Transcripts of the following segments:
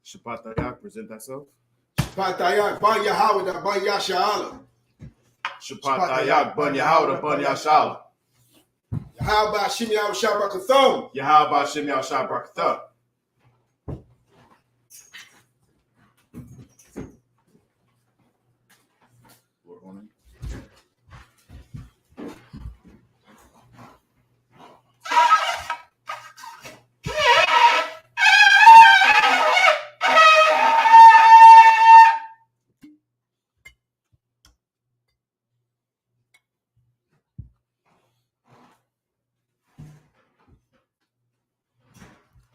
Shabbat present thyself. Shabbat Ban Yahweh, Ban Yashala. Shabbat Ban Yahweh, Ban Yashala. Yahweh Hashem Yahweh Shabbat Yahweh Hashem Yahweh Shabbat.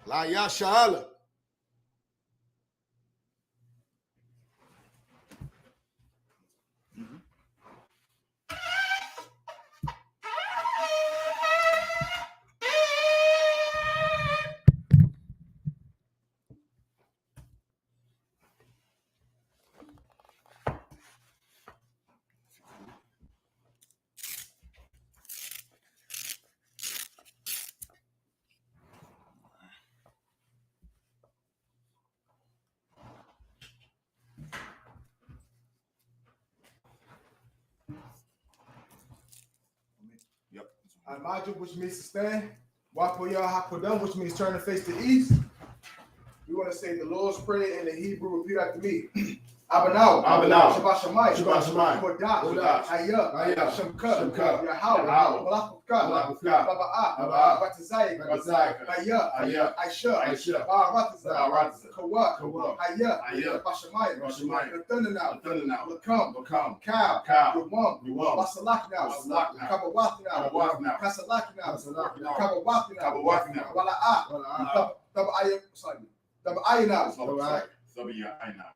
La Yashala. Imagine, which means to stand. Wapoyah HaKodam, which means turn to face the east. We want to say the Lord's Prayer in the Hebrew. Repeat after me. Abanau. Shabbat Shemayim. Kodash. I.S.U.P.K. Sabbath. Yahanna. Baba'ah. Batazai. I.S.U.P.K. Baratazai. Kawak. I.S.U.P.K. Bashamayim. Thundernow. Lakam. Cow. Rewam. Basalaknow. Kabawaknow. Kasalaknow. Kabawaknow. Wala'ah. Yahanna.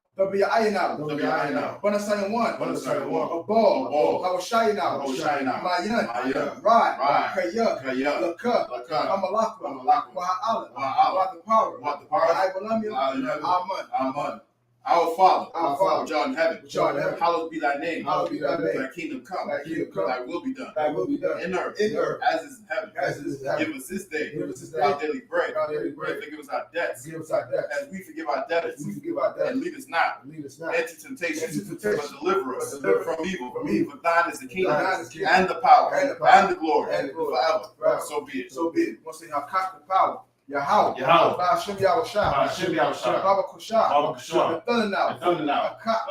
Banasayan one. A ball. Hawashayna. Mayan. Rod. Kaya. Laka. Amalakwa. Waha'ala. Aman. Our Father, which art in heaven, hallowed be thy name. Thy kingdom come. Thy will be done. In earth, as is in heaven. Give us this day our daily bread. And forgive us our debts, as we forgive our debtors. And lead us not into temptation, but deliver us from evil. For thine is the kingdom, and the power, and the glory, forever. So be it. Once they have conquered the power. Yahweh. Hashem Yahweh Shah. Baba Kusha. Thundernow. Akak.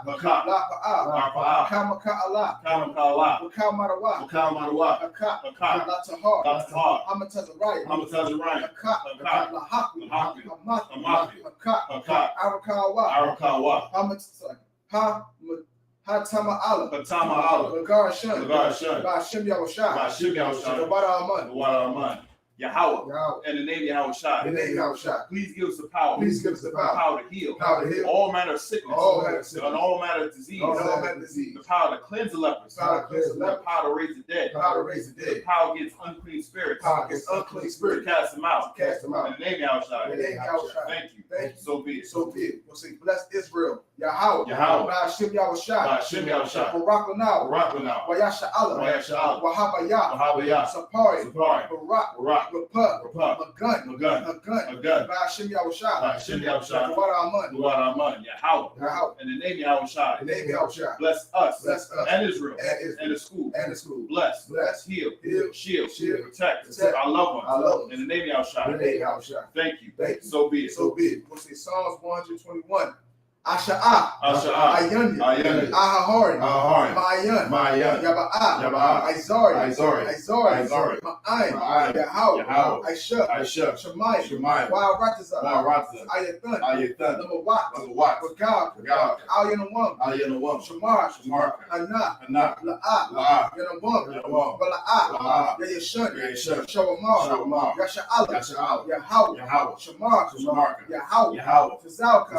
Lafa'ah. Kamaka Allah. Marawa. Akak. Latahar. Hamatazariah. Akak. Lahaku. Akak. Arakawa. Hatama Allah. Lagar Hashem Yahweh Shah. Aman. Yahweh, and the name Yahweh Shah. Please give us the power. The power to heal. All manner of sickness. And all manner of disease. The power to cleanse the lepers. The power to raise the dead. The power against unclean spirits. To cast them out. In the name Yahweh Shah. Thank you. So be it. We'll say, bless Israel. Yahweh. Hashem Yahweh Shah. Barak now. Wayasha Allah. Wahabaya. Sapari. Barak. Magun. Hashem Yahweh Shah. Aman. Yahweh. In the name Yahweh Shah. Bless us. And Israel. And the school. Bless. Heal. Shield. Protect. Our loved ones. In the name Yahweh Shah. Thank you. So be it. We'll say Psalms 121. Asha'ah. Ayanya. Ahahari. Mayan. Yaba'ah. Izari. Ma'ayin. Yahweh. I.S.U.P.K. Shemayim. Waratazah. Ayathan. Numawat. Bagab. Al-Yanawam. Shamar. Anak. La'ah. Yanawam. Bala'ah. Yayashun. Shawamar. Yasha'ala. Yahweh. Shamar. Yahweh. Tazalka.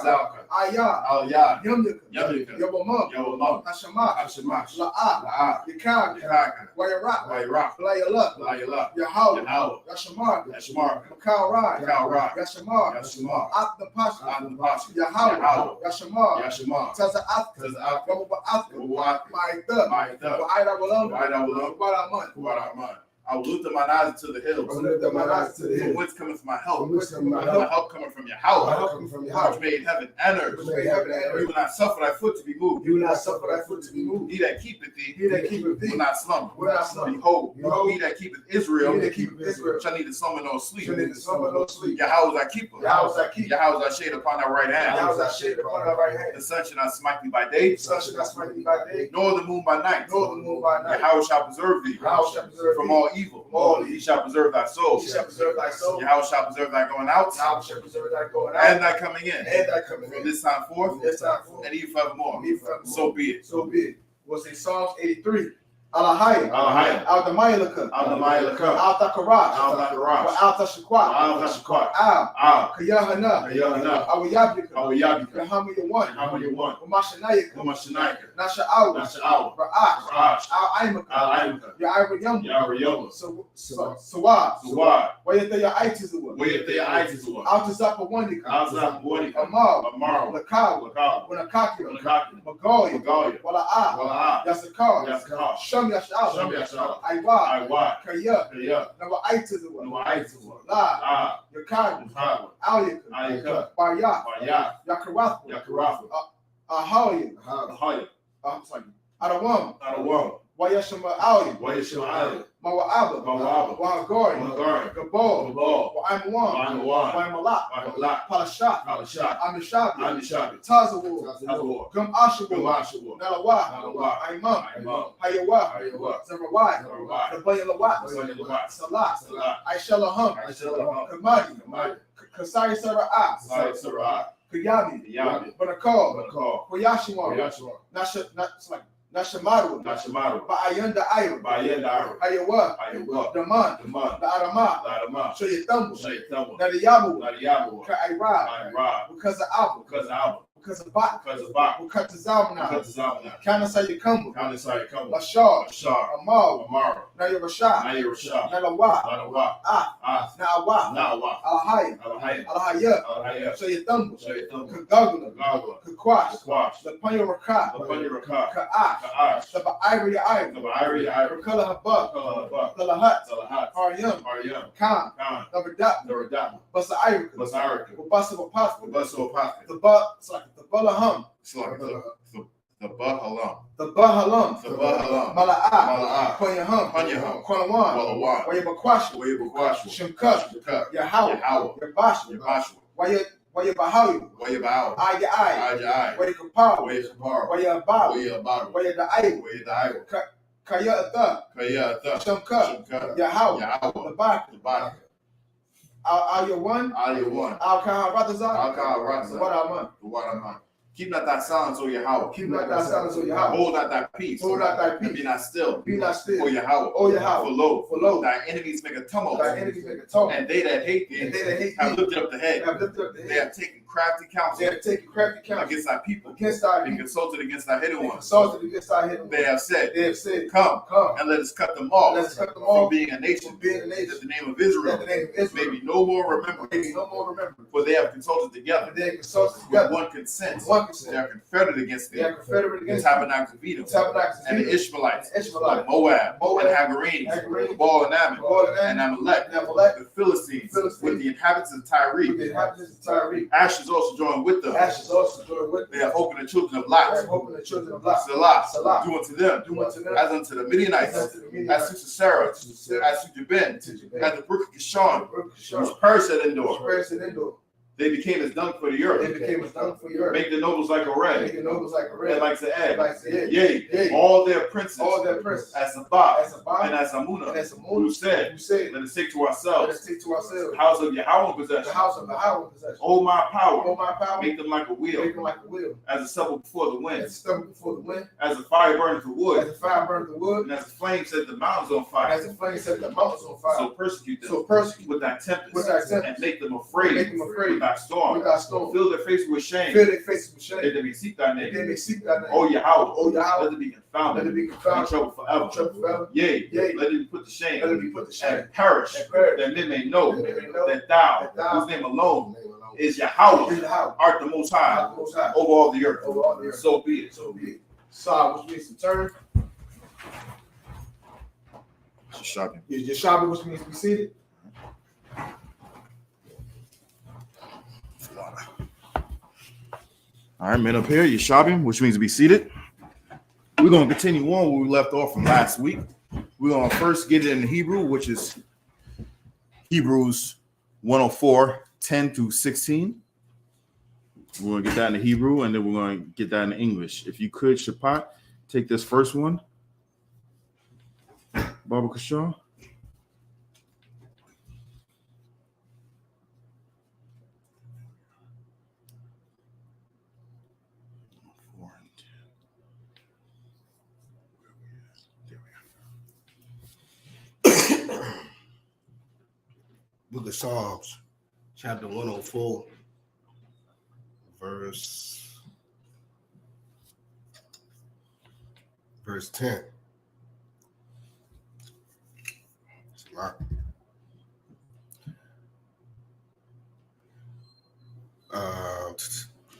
Ayah. Aliyah, Yumyaka, Yamika, Yabamam, Yawamam, Hashamash, Hashemash, La'a, La'ah, Yakag, Yakaka, Wayarak, Wairah, Layala, Layala, Yahweh, Yahweh, Yashamar, Yashmar, Makal Rai, Kalra, Yashamar, Yashmar, At the Pasha, Adnapashi, Yahweh, Yahweh, Yashamar, Yashmar, Taza Atka, Taza'aka, Gababa Atka, Uwaka, Ma'ita, Ma'ita, Wa'ida Walam, Wa'ida Walam, Wa'daman. Wa'daman. I will lift up my eyes to the hills. I lift up my eyes to the From hills. whence cometh my help? From whence cometh my My help? help cometh from My Yahweh, help cometh from Yahweh, which made heaven and earth. which made heaven and You earth. will not suffer thy foot to be moved. You will not suffer thy foot to be moved. He that keepeth thee He that keepeth thee will not slumber. will not slumber. Behold, Behold, he that keepeth Israel he that keepeth Israel shall neither slumber nor sleep. shall neither slumber nor sleep. Yahweh is thy keeper. Yahweh is thy keeper. Yahweh is thy shade upon thy right hand. Yahweh is thy shade upon thy right hand. The sun shall not smite thee by day, The sun shall not smite thee by day, nor the moon by night. nor the moon by night. Yahweh shall preserve thee Yahweh shall preserve from thee all evil. from all He evil. shall preserve thy soul. He shall preserve thy soul. Yahweh shall preserve thy going out Yahweh shall preserve thy going out and thy coming in. and thy coming From in. this time forth From this time forth and even forevermore. and even forevermore. So be it. So be it. Was in Psalms 83. Alahaya, Alahaya, Al-Damayalaka, Al-Damayalaka, Al-Takarash, Al-Takarash, Al-Tashaqat, Al-Tashaqat, Al, Al, Yahanna, Yahanna, Al-Yabika, Al-Yabika, Yahamu Yahanna, Umashanayaka, Umashanayaka, Nasha'aw, Nasha'aw, Ra'ash, Ra'ash, Al-Aimaka, Al-Aimaka, Ya'irayam, Yarayoma, Sawad, Suwad, Wayataya Aitizawa, Wayataya Aitizawa, Altazapa Wanika, Alzap, Wanika, Amal, Amaro, Lakawa, Lakawa, Wanakakira, Lakaki, Magoya, Magalia, Wala'a, Wala'a, Yasakar, Yaskar, Sham Yasha'aw, Sham Yasha'aw, Aiwa, Aiwa, Kaya, Kaya, Nawa Aitizawa, Nuwa Aitizawa, La, Ah, Yakad, Muhawa, Alyaka, Ayaka, Baya, Waya, Yakarath, Yakarafa, Ahaya, Ahaya, I'm sorry, Adawam, Adawam, Wayashama Ali, Wayashima Ali, Mawa'aba, Mawa'aba, Wahagori, Wahagori, Gabal, Gabal, Wa'amwan, Wa'amwan, Wa'amalak, Wa'amalak, Palashat, Palashat, Amishabi, Amishabi, Tazawur, Tazawur, Gum Ashabu, Gamashawu, Nalawa, Nalawa, Aimam, Imam, Hayawa, Hayawa, Zarawai, Zarawai, Nabayalawat, Nabayalawat, Salat, Salat, Aishalaham, Aishalaham, Kamadi, Kamadi, Kasai Sara'ah, Sai Sarah, Kayami, Yami, Banakal, Bakal, Koyashimar, Yashua, Nashamaru, Nashamaru, Ba'ayanda Ayru, Bayenda Aru, Hayawa, Ayawa, Daman, Daman, La'arama, Ladama, Shayatambu, Shaytamu, Nadiyamu, Nadiyamu, Ka'ira, Ra, because of Abu, because of Abu, because of Bak, because of Bak, because of Zamna, because of Zamna, Kanasayakamu, Kanisai Kamu, Bashar, Ashar, Amal, Amara, Nayarashah, Nair Shah, Nalawa, Lanawa, Ah, Na'awa, Nawa, Alahaya, Alahaya, Alahaya, Alahaya, Shayatambu, Shaytamu, Kagagula, Gagwa, Kakwash, Squash, the Panyaraka, Lapanya Raka, Ka'ash, Ka'ash, the Ba'iri Iron, the Bahari, Ira, Rakala Habab, Kalaba, Talahat, Salahat, Aryam, Aryam, Khan, Khan, Nabadat, the Radama, Basa Irika, Basarika, Basa Bapas, the Basso Pocket, the Balaham, the Bahalam, the Bahalam, the Bahalam, Mala'a, Mala'a, Panyaham, Panyaham, Kwanawan, Walawan, Wayabakwash, Wayabakwashu, Shimka, Shaka, Yahweh, Yahweh, Yabash, Yabashu, Wayabahayu, Wayabao, Ayai, Ajai, Wayakapar, Wayakapar, Wayabaw, Wayabaru, Wayadai, Wayadai, Kayata, Kaya, Shimka, Shaka, Yahweh, Yahweh, the Bak, the Baka, Al Yawan, Ali one, Al Kaharatazar, Alka Ratza, what I'm on. the Wadaman. Keep not thy silence, O Yahweh. Keep not thy silence, O Yahweh. Hold not thy peace. Hold not thy And be peace. not still. Be not still. O Yahweh. O Yahweh. For lo, lo, thy enemies make a tumult. thy enemies make a tumult. And they that hate thee And they that hate have thee lifted up the head. have lifted up the They head. have taken crafty They counsel have taken crafty counsel against thy people. against thy And people. consulted against thy hidden They ones. consulted against thy hidden They ones. have said, They have said, Come, Come, and let us cut them off let us cut them from off being a nation, from being a nation. that the name of That Israel the name of Israel may be no more remembered. may be no more remembered. For they have consulted together And they have consulted with together one consent. with one They consent. are confederate against They thee. are confederate The against tabernacles of Edom, the tabernacles of and the Edom, Ishmaelites, and the Ishmaelites, of Moab, Moab, and Hagarenes, Hagarenes, Gebal and Ammon, Gebal and and Amalek, and Amalek, the Philistines, the Philistines, with the inhabitants of with Tyre. the inhabitants of Tyre. Ashes also joined with them. Ashes also joined with They them. have opened the children of They Lot. have opened the children of Lot. Salah, do unto them, Do unto them as unto the Midianites, as unto the as Midianites, to Sisera, as to Sarah, as to Jabin, to Jabin, as the brook of Kishon, which which perished at Endor. perished in Endor. They became as dung for the They earth. became a dung for your earth. Make the nobles like a red, Making nobles like a and red, like the egg. like the egg. Yea, Yea, all their princes, all their princes, as Sabbath, as a body, and as Amunah, and as a who moon, said, who said, let us take to let ourselves us take to ourselves the house of Yahweh the possession. house of the Yahweh possession. Oh my power, Oh my power, make them like a wheel, make them like a wheel, as a stubble before the as wind, a stumble before the wind, as a fire burning the as wood, the fire burned the wood, and as a flame set the mountains on and fire. as the flame set the mountains on fire. So persecute them So persecute with thy tempest, with thy tempest, and make them make afraid them afraid with got stormed. Fill their faces with shame. Fill their faces with shame. That they may seek thy That they name. may seek thy name. Oh Yahweh. Oh Yahweh. Let it be confounded. Let it be In confounded. trouble forever. Trouble forever. Yea. Yea. Let it be put to shame. Let it be put to shame. And perish. And perish. That men may know That men may know that thou, that thou, whose name alone Name alone is Yahweh, is Yahweh. art the most high Art the Most High. over all the earth. Over all the earth. So be it. So be it. Saw, which means to turn. Shopping. Your Shabbat, which means to be seated. All right, men up here, you're shopping, which means to be seated. We're going to continue on where we left off from last week. We're going to first get it in Hebrew, which is Hebrews 104, 10 through 16. We're going to get that in Hebrew, and then we're going to get that in English. If you could, Shapat, take this first one. Baba Kashaw. Book of Psalms, chapter 104, verse 10. It's a lot.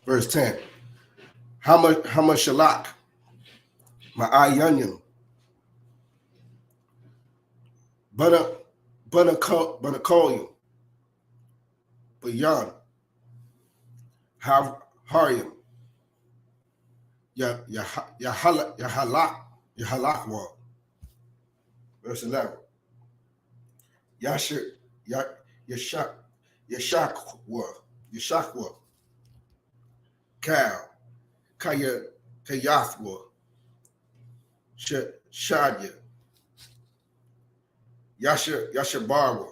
Verse 10. How much shalak? My ayanyam. But call you. But yon. How are you? Yahalak one. Verse 11. Yashakwa. Kayathwa. Shadya. Yashabarwa.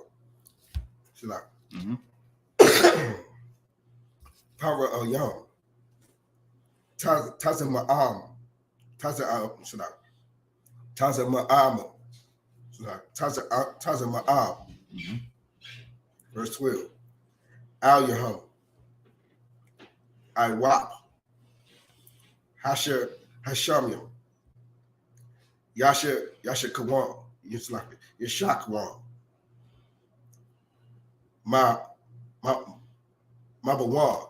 Power of Yom. Taza Ma'am. Taza Ma'am. Taza Ma'am. Verse 12. Al Yaham. I.W.A.P. Hashamyam. Yasha Kawan. Yashakwan. Mabawan.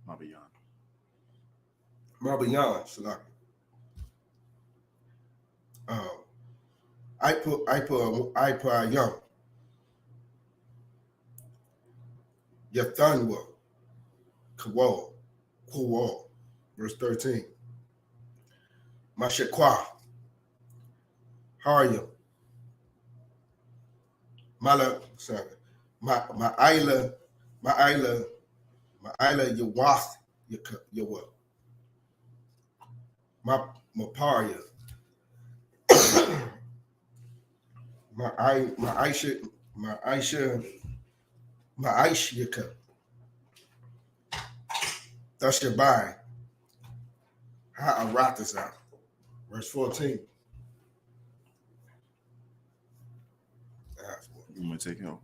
Mabayan. I put young. Yathanwa. Kawal. Verse 13. Mashakwa. Haryam. Mala. My Isla Yawath Yawa. Maparia. My Aisha. Tashabai. Ha'aratasa. Verse 14. You want to take help?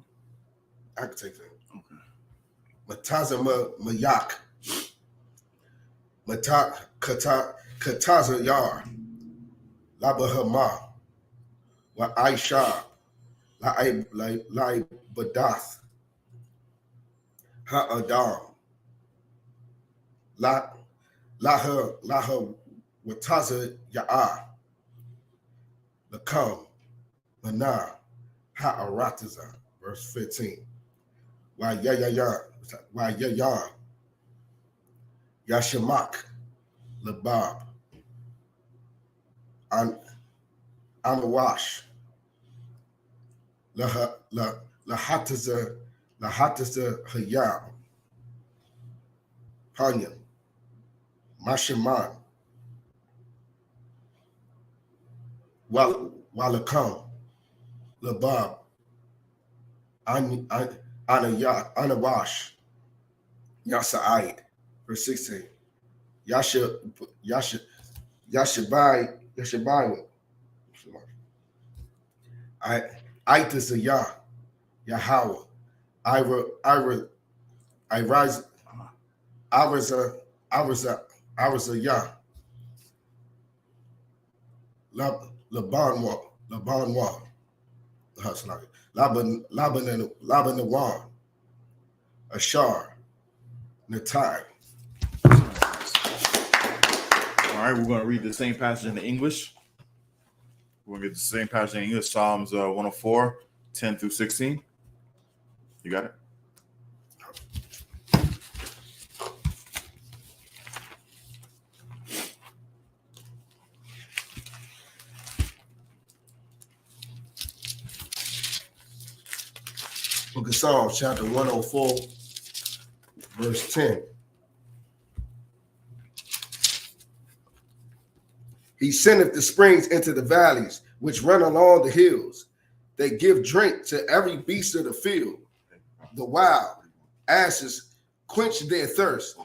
I can take that. Okay. Mataza Mayak. Kataza Yar. Labahama. La Aisha. La Badath. Ha'adam. La Wataza Ya'a. Lakam. Mana. Ha'arataza. Verse 15. Why Yashamak. Labab. Anawash. Lahataza Hayam. Hanyan. Mashaman. Walakam. Labab. Anawash. Yasa'id. Verse 16. Yashabai. I ISUPK Yahweh. I was a Yah. Labanwa. Labanawan. Ashar. Natai. All right, we're going to read the same passage in the English. We're going to get the same passage in English, Psalms 104, 10 through 16. You got it? Book of Psalms, chapter 104, verse 10. He sendeth the springs into the valleys, which run along the hills. They give drink to every beast of the field. The wild asses quench their thirst.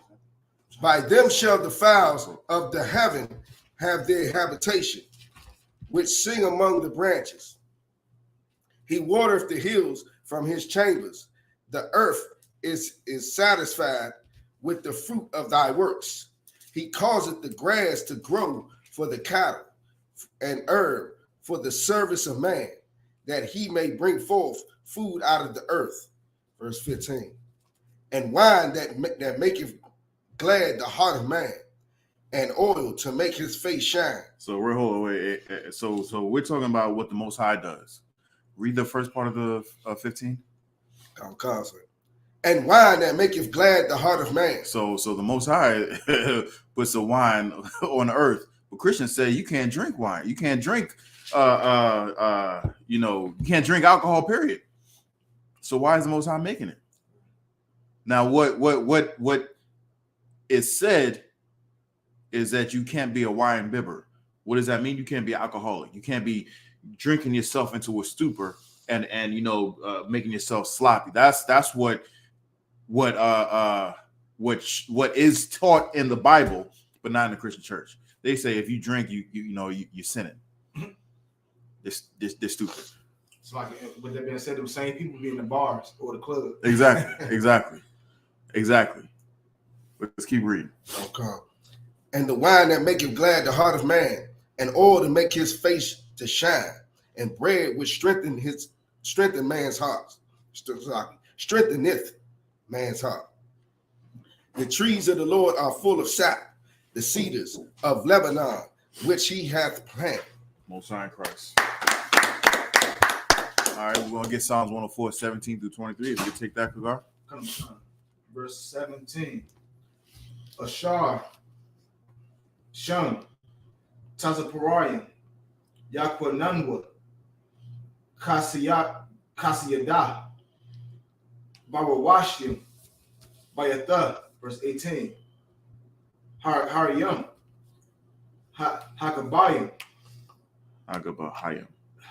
By them shall the fowls of the heaven have their habitation, which sing among the branches. He watereth the hills from his chambers. The earth is satisfied with the fruit of thy works. He causeth the grass to grow for the cattle, and herb for the service of man, that he may bring forth food out of the earth. Verse 15. And wine that maketh glad the heart of man, and oil to make his face shine. So we're so we're talking about what the Most High does. Read the first part of the 15. I'm confident. And wine that maketh glad the heart of man. So the Most High puts the wine on the earth. But Christians say you can't drink wine. You can't drink you can't drink alcohol, period. So why is the Most High making it? Now what is said is that you can't be a wine bibber. What does that mean? You can't be an alcoholic. You can't be drinking yourself into a stupor and making yourself sloppy. That's what is taught in the Bible, but not in the Christian church. They say if you drink, you're sinning. They're stupid. It's like, with that being said, the same people be in the bars or the club. Exactly. Let's keep reading. Okay. And the wine that maketh glad the heart of man, and oil to make his face to shine, and bread which strengthen man's heart. Strengtheneth man's heart. The trees of the Lord are full of sap, the cedars of Lebanon, which he hath planted. Most High in Christ. All right, we're going to get Psalms 104, 17 through 23. If you take that, Kagar. Come on. Verse 17. Ashar, Shun, Tazapariah, Yakwananwa, Kasiyada, Barawashim, Bayatha, verse 18. Hariyam, Hakabayim,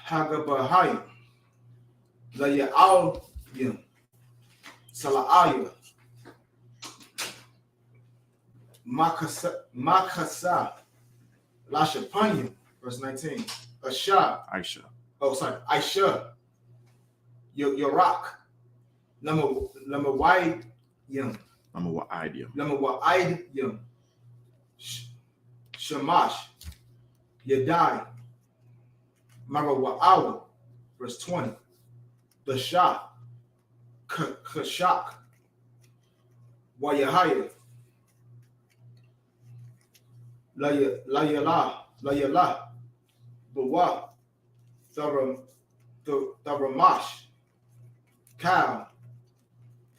Hagabahayim, Laya'alyim, Sala'ayah, Makasa, Lashapanyim, verse 19. Aisha. Aisha, your rock. Lamawaidiyam. Lamawaidiyam. Shamash, Yadai, Marawa'awa, verse 20. The Shah, Kashak, Wayahaya, Layala, Bawa, Tharamash, Kal,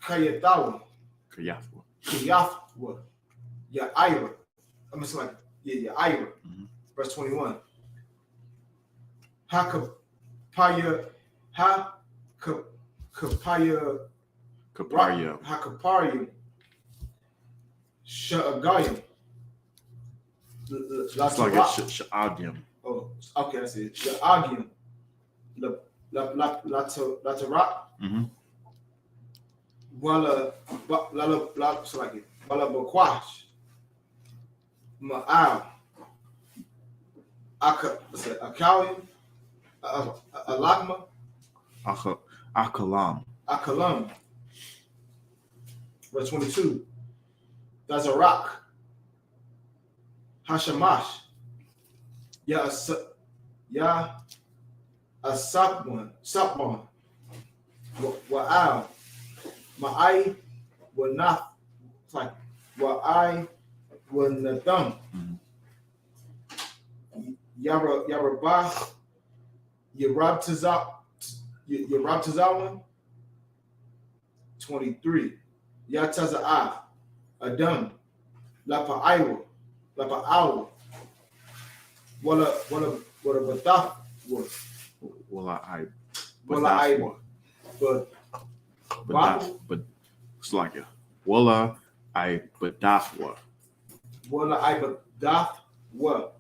Kayathawa, Kayafwa, Yaira. I'm just like, Yaira. Mm-hmm. Verse 21. Hakapaya, Sha'agayim. That's like a Sha'agyim. Oh, okay, that's it. Sha'agyim. Latarak. Wala Bakwash. Ma'al. Akalim. Alagma. Akalam. Verse 22. Dazarak. Hashamash. Sapwan. Wa'al. Ma'ai Wanath. It's like Wa'ai Wanatham. Yarabah. Yarabtazawan. 23. Yataza'ah. Adam. Lapa'aiwa. Wala Bataf was. Wala But it's like a Wala I Badafwa. Wala Bataf what?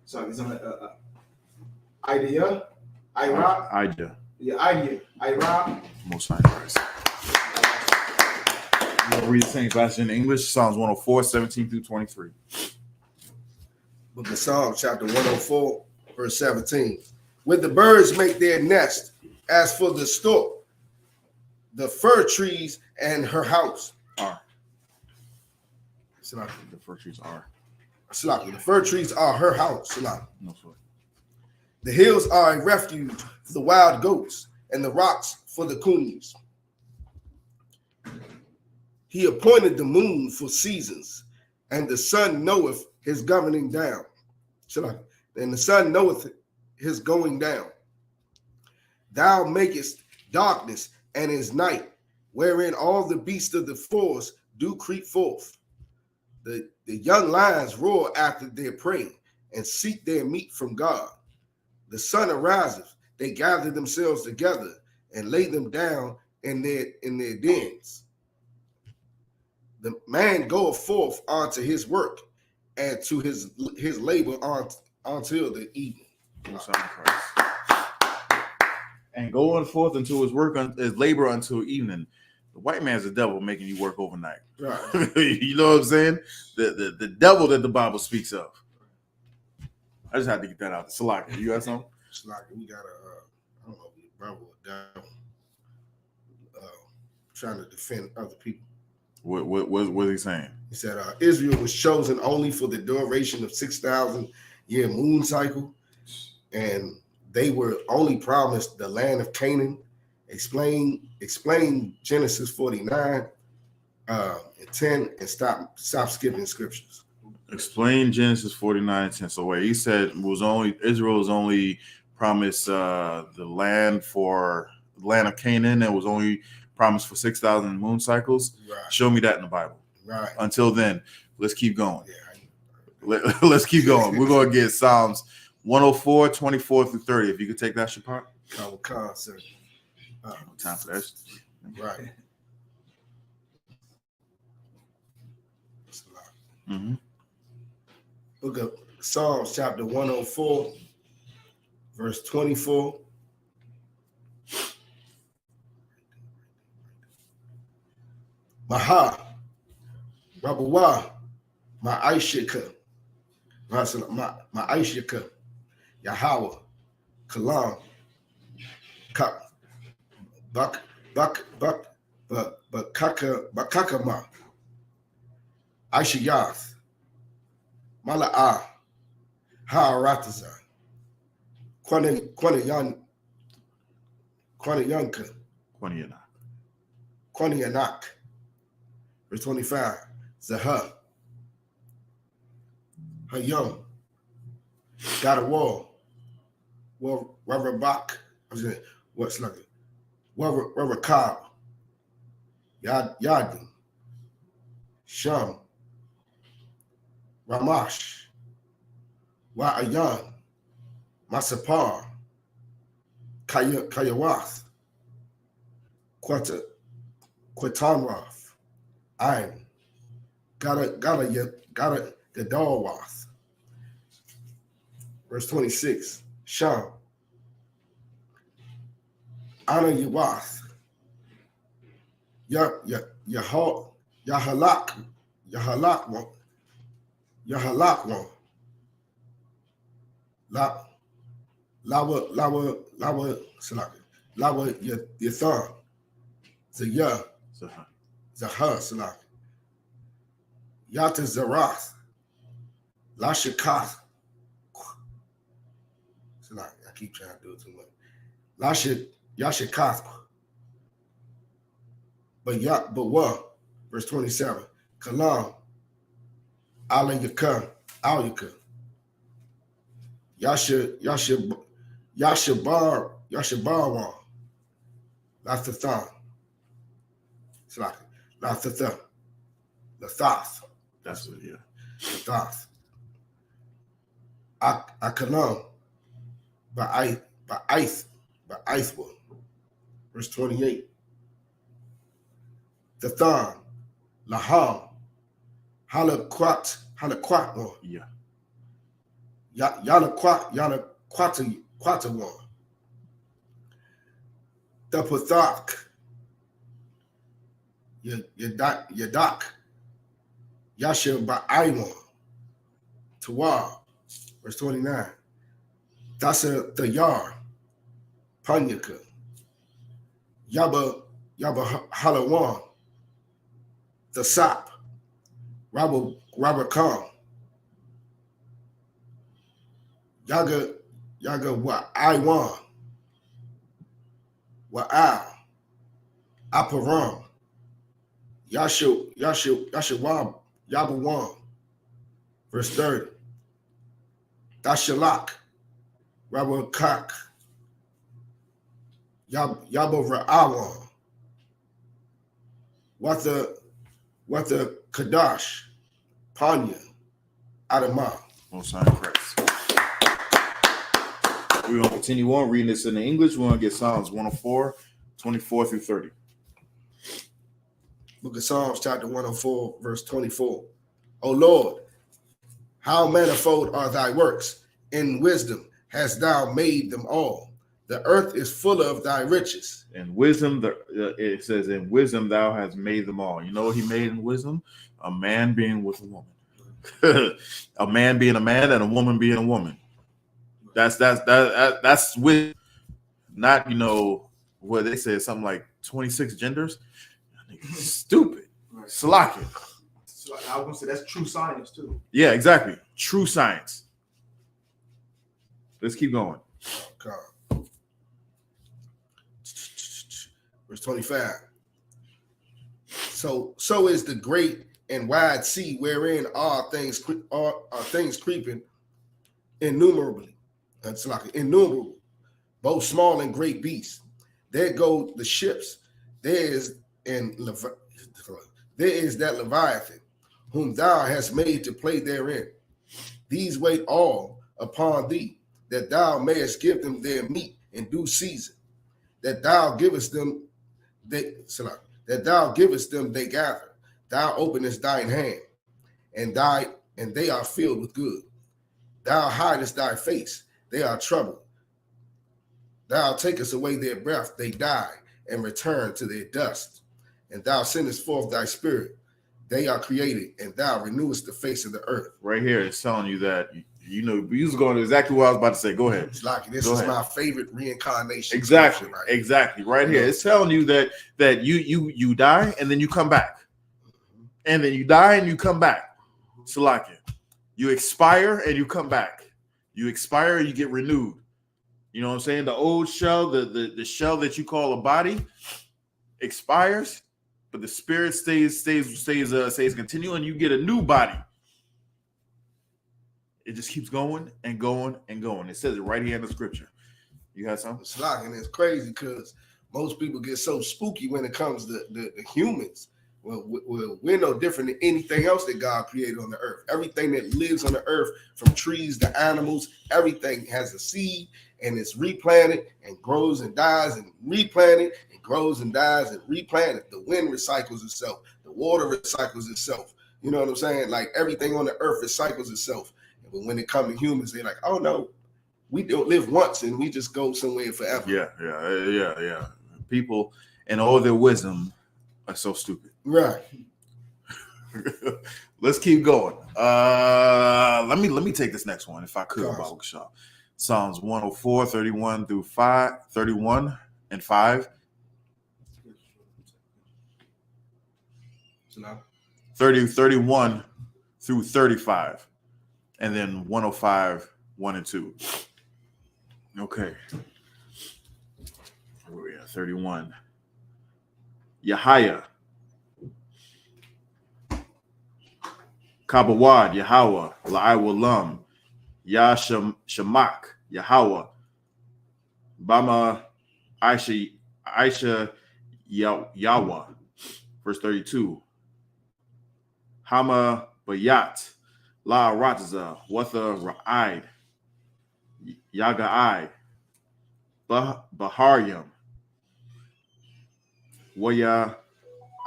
So it's an idea. Idea. Ira. Most High Christ. You want to read the same passage in English? Psalms 104, 17 through 23. Book of Psalms, chapter 104, verse 17. When the birds make their nest, as for the stork, the fir trees and her house Are. Salaki. The fir trees are. Salaki. The fir trees are her house. Salaki. No, sorry. The hills are a refuge for the wild goats, and the rocks for the coons. He appointed the moon for seasons, and the sun knoweth his governing down. And the sun knoweth his going down. Thou makest darkness and his night, wherein all the beasts of the forest do creep forth. The young lions roar after their prey and seek their meat from God. The sun ariseth, they gather themselves together and lay them down in their dens. The man goeth forth unto his work, and to his labor until the evening. Most High Christ. And going forth unto his work, his labor until evening. The white man's the devil making you work overnight. Right. You know what I'm saying? The devil that the Bible speaks of. I just had to get that out. Salaki, you got something? Salaki, we got I don't know, brother down trying to defend other people. What was he saying? He said Israel was chosen only for the duration of 6,000 year moon cycle, and they were only promised the land of Canaan. Explain Genesis 49 and 10 and stop skipping scriptures. Explain Genesis 49 and 10. So where he said Israel was only promised the land of Canaan, and was only promised for 6,000 moon cycles. Right. Show me that in the Bible. Right. Until then, let's keep going. Yeah. Let's keep going. We're going to get Psalms 104, 24 through 30. If you could take that, Shapar. Concert. No time for that. Right. Mm-hmm. Book of Psalms, chapter 104, verse 24. Maha, Rabuwa, my I.S.U.P.K, my I.S.U.P.K, Yahweh, Kalam, Bakakama, Aishiyath, Mala'ah, Ha'arataza, Kwaniyanak, verse 25, Zahah, Hayom, got a wall, Rabak, what's like it? Rabakab, Yadin, Sham, Ramash, Wa'ayan, Masapar, Kayawath, Quatanrath, Ain, Gada Gadalwath. Verse 26, Sham, Ana Yawath, Yahalak, Lawa Salaki. Lawa Yathan. Zaya. Zahar Salaki. Yata Zarath. Lashikath. Salaki. I keep trying to do it too much. Yashikath. But what? Verse 27. Kalam. Ala Yakam. Al Yakam. Yashabarwan. Lathathan. Salaki. Lathathan. Lathath. That's what, yeah. Lathath. Akalam. Ba'ithwa. Verse 28. Dathan. Laham. Halakwat. Yeah. Kwatawan. The Pathak. Yadak. Yasha Ba'aiwan. Tawar. Verse 29. Dasa Dayar. Panyaka. Yaba Halawan. The Sap. Robert Khan. Yaga Wa'aiwan. Wa'al. Aparam. Yashawab. Yabawan. Verse 30. Dashalak. Rabakak. Yabara'awan. What's the Kadash. Panya. Adama. Most High in Christ. We're going to continue on reading this in the English. We're going to get Psalms 104, 24 through 30. Book of Psalms, chapter 104, verse 24. O Lord, how manifold are thy works. In wisdom hast thou made them all. The earth is full of thy riches. In wisdom, it says, in wisdom thou hast made them all. You know what he made in wisdom? A man being with a woman. A man being a man and a woman being a woman. That's with, not, what they said, something like 26 genders. Stupid. Right. Slacking. So I was gonna say that's true science too. Yeah, exactly. True science. Let's keep going. Okay. Verse 25. So is the great and wide sea wherein are things creeping innumerably. That's like innumerable, both small and great beasts. There go the ships. There is that Leviathan, whom thou hast made to play therein. These wait all upon thee, that thou mayest give them their meat in due season. That thou givest them, they gather. Thou openest thine hand, and they are filled with good. Thou hidest thy face, they are troubled. Thou takest away their breath, they die, and return to their dust. And thou sendest forth thy spirit, they are created, and thou renewest the face of the earth. Right here, it's telling you that, you was going to exactly what I was about to say. Go ahead. It's like this is my favorite reincarnation. Exactly. Right? Exactly. Right here. It's telling you that you die and then you come back. And then you die and you come back. Salakia. You expire and you come back. You expire and you get renewed. You know what I'm saying? The old shell, the shell that you call a body, expires, but the spirit stays continuing, and you get a new body. It just keeps going and going and going. It says it right here in the scripture. You got something? It's like, and it's crazy because most people get so spooky when it comes to the humans. Well, we're no different than anything else that God created on the earth. Everything that lives on the earth, from trees to animals, everything has a seed and it's replanted and grows and dies and replanted and grows and dies and replanted. The wind recycles itself. The water recycles itself. You know what I'm saying? Like everything on the earth recycles itself. But when it comes to humans, they're like, oh no, we don't live once and we just go somewhere forever. Yeah. People and all their wisdom are so stupid. Right. Let's keep going. Let me take this next one if I could, Baruch Shah. Psalms 104, 31 through 5, 31 and 5. 31 through 35. And then 105, 1 and 2. Okay. Where we at? 31. Yahiah. Kabawad, Yahweh, La'iwalam, Yashamak, Yahweh, Bama, Aisha, Yahweh. Verse 32. Hama Bayat, La Ratza, Watha Ra'id, Yaga'ai, Baharyam, Waya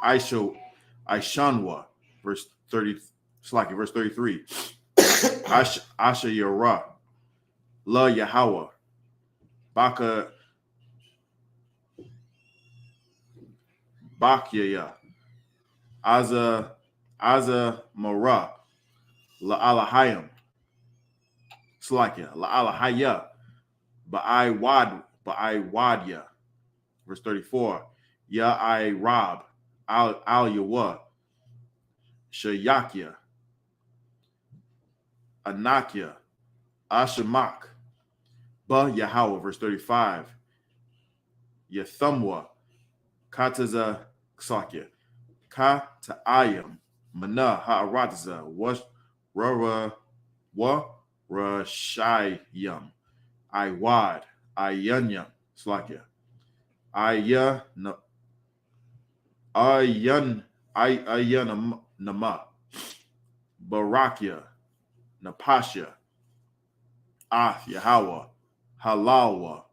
Aishanwa, verse 30, Slaki, verse 33. Asha Yara, La Yahweh, Baka Bakyaya, Aza Mara, La Alahayim, Slakia, La Alahaya, Ba'ai verse 34. Ya I Rob, Al Yawa, Shayakya, Anakya, Ashamak, Ba Yahweh, verse 35. Yathamwa, Kataza Ksakya, Ka Ta'ayam, Mana Ha'aratza, Rara Rashayam, Iwad, Ayanyam, Slakya, Ayanama, Barakya, Napasha, Yahweh, Halawa,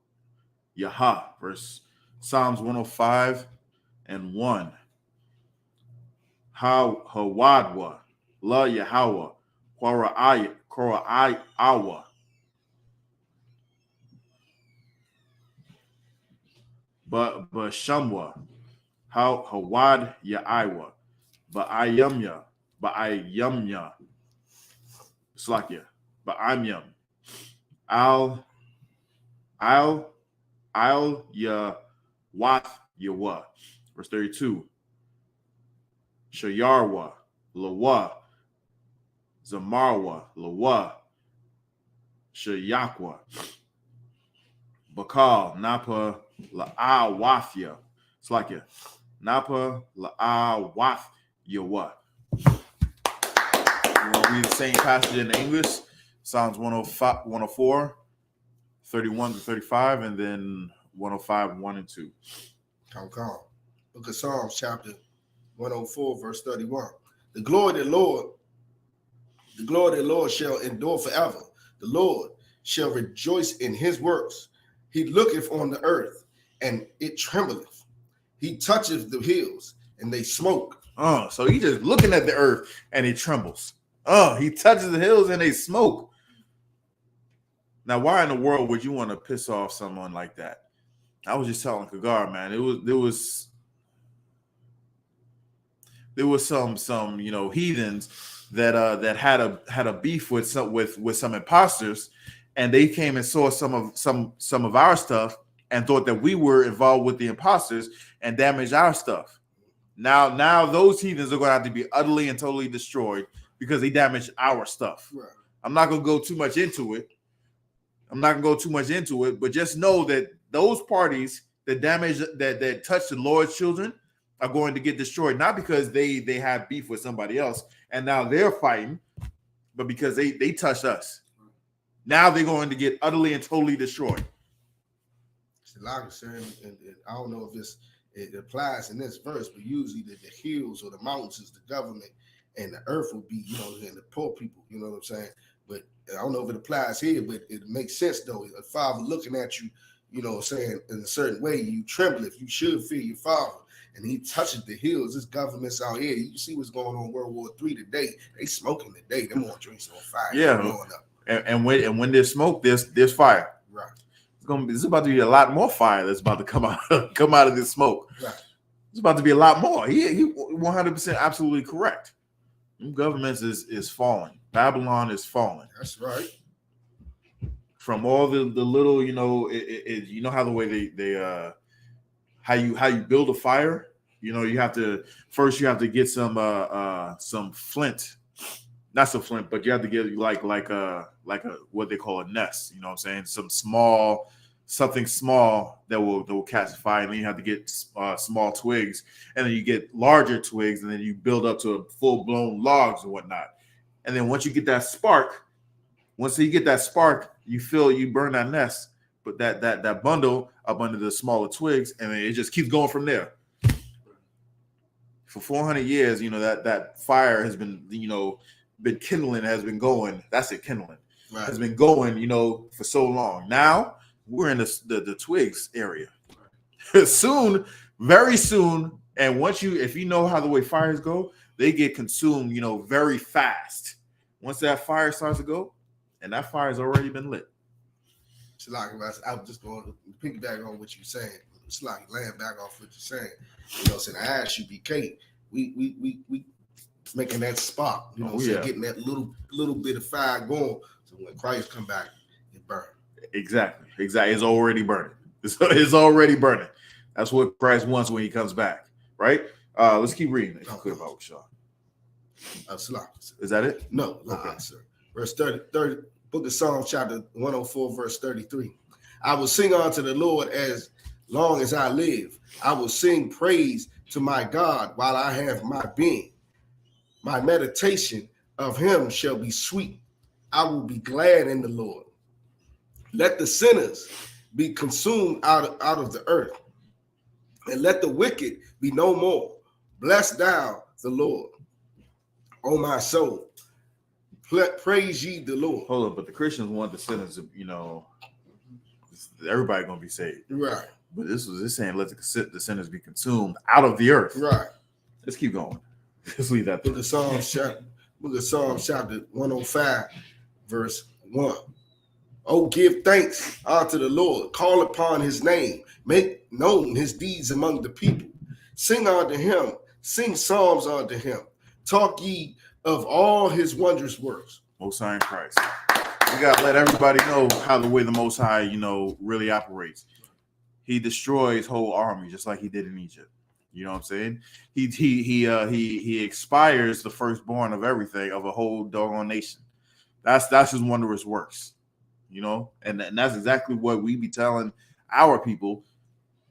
Yaha, verse Psalms 105 and 1. Hawadwa, La Yahweh, Kora'ai Awa, Bashamwa, Hawad Ya'iwa, Ba'ayamya, Slakia, Ba'amyam, Al Ya Wath Yawa, verse 32. Shayarwa, Lawa, Zamarwa, Lawa, Shayakwa, Bakal, Napa, La'awafya, Slakia, Napa, La'awath Yawa. We're going to read the same passage in English, Psalms 104, 31 to 35, and then 105, 1 and 2. Come. Book of Psalms, chapter 104, verse 31. The glory of the Lord shall endure forever. The Lord shall rejoice in his works. He looketh on the earth, and it trembleth. He toucheth the hills, and they smoke. So he just looking at the earth, and it trembles. He touches the hills, and they smoke. Now, why in the world would you want to piss off someone like that? I was just telling Kagar, man, there was some heathens that had a beef with some imposters, and they came and saw some of our stuff and thought that we were involved with the imposters and damaged our stuff. Now those heathens are going to have to be utterly and totally destroyed because they damaged our stuff. Right. I'm not going to go too much into it. But just know that those parties that damage that touch the Lord's children are going to get destroyed, not because they have beef with somebody else and now they're fighting, but because they touched us. Now they're going to get utterly and totally destroyed. Like I said, and I don't know if it applies in this verse, but usually the hills or the mountains is the government, and the earth will be, and the poor people, you know what I'm saying? But I don't know if it applies here, but it makes sense though. A father looking at you, saying in a certain way, you tremble if you should fear your father. And he touches the hills. This government's out here. You see what's going on in World War III today. They smoking today. Them on drinks on fire. Yeah. Going up. And when there's smoke, there's fire. Right. It's about to be a lot more fire that's about to come out of this smoke. Right. It's about to be a lot more. He 100% absolutely correct. Governments is falling. Babylon is falling. That's right. from all the little, you know, you know how the way they how you build a fire. You know, you have to get some flint, not some flint, but you have to get like a what they call a nest. You know what I'm saying? Something small that will catch fire, and then you have to get small twigs, and then you get larger twigs, and then you build up to full blown logs and whatnot. And then once you get that spark, you burn that nest, but that bundle up under the smaller twigs, and then it just keeps going from there. For 400 years, you know, that fire has been, you know, been kindling, has been going. That's it, kindling. Right. Has been going, you know, for so long. Now we're in the twigs area. Soon, very soon, and if you know how the way fires go, they get consumed, you know, very fast. Once that fire starts to go, and that fire has already been lit. It's like I was just going to piggyback on what you're saying. It's like laying back off what you're saying. You know, saying I.S.U.P.K. We making that spark. You know, getting that little bit of fire going. So when Christ come back, it burn. Exactly. It's already burning. It's already burning. That's what Christ wants when he comes back. Right? Let's keep reading. It's clear about Shaw. Is that it? No. Okay, sir. Verse 30, book of Psalms, chapter 104, verse 33. I will sing unto the Lord as long as I live. I will sing praise to my God while I have my being. My meditation of him shall be sweet. I will be glad in the Lord. Let the sinners be consumed out of the earth, and let the wicked be no more. Bless thou the Lord, O my soul. Praise ye the Lord. Hold on, but the Christians want the sinners to, you know, everybody gonna be saved. Right. But this saying let the sinners be consumed out of the earth. Right. Let's keep going. Let's leave that. Book of Psalms chapter 105, verse 1. Oh, give thanks unto the Lord. Call upon his name. Make known his deeds among the people. Sing unto him. Sing psalms unto him. Talk ye of all his wondrous works. Most High in Christ. We got to let everybody know how the way the Most High, you know, really operates. He destroys whole armies just like he did in Egypt. You know what I'm saying? He expires the firstborn of everything, of a whole doggone nation. That's his wondrous works. You know, and that's exactly what we be telling our people,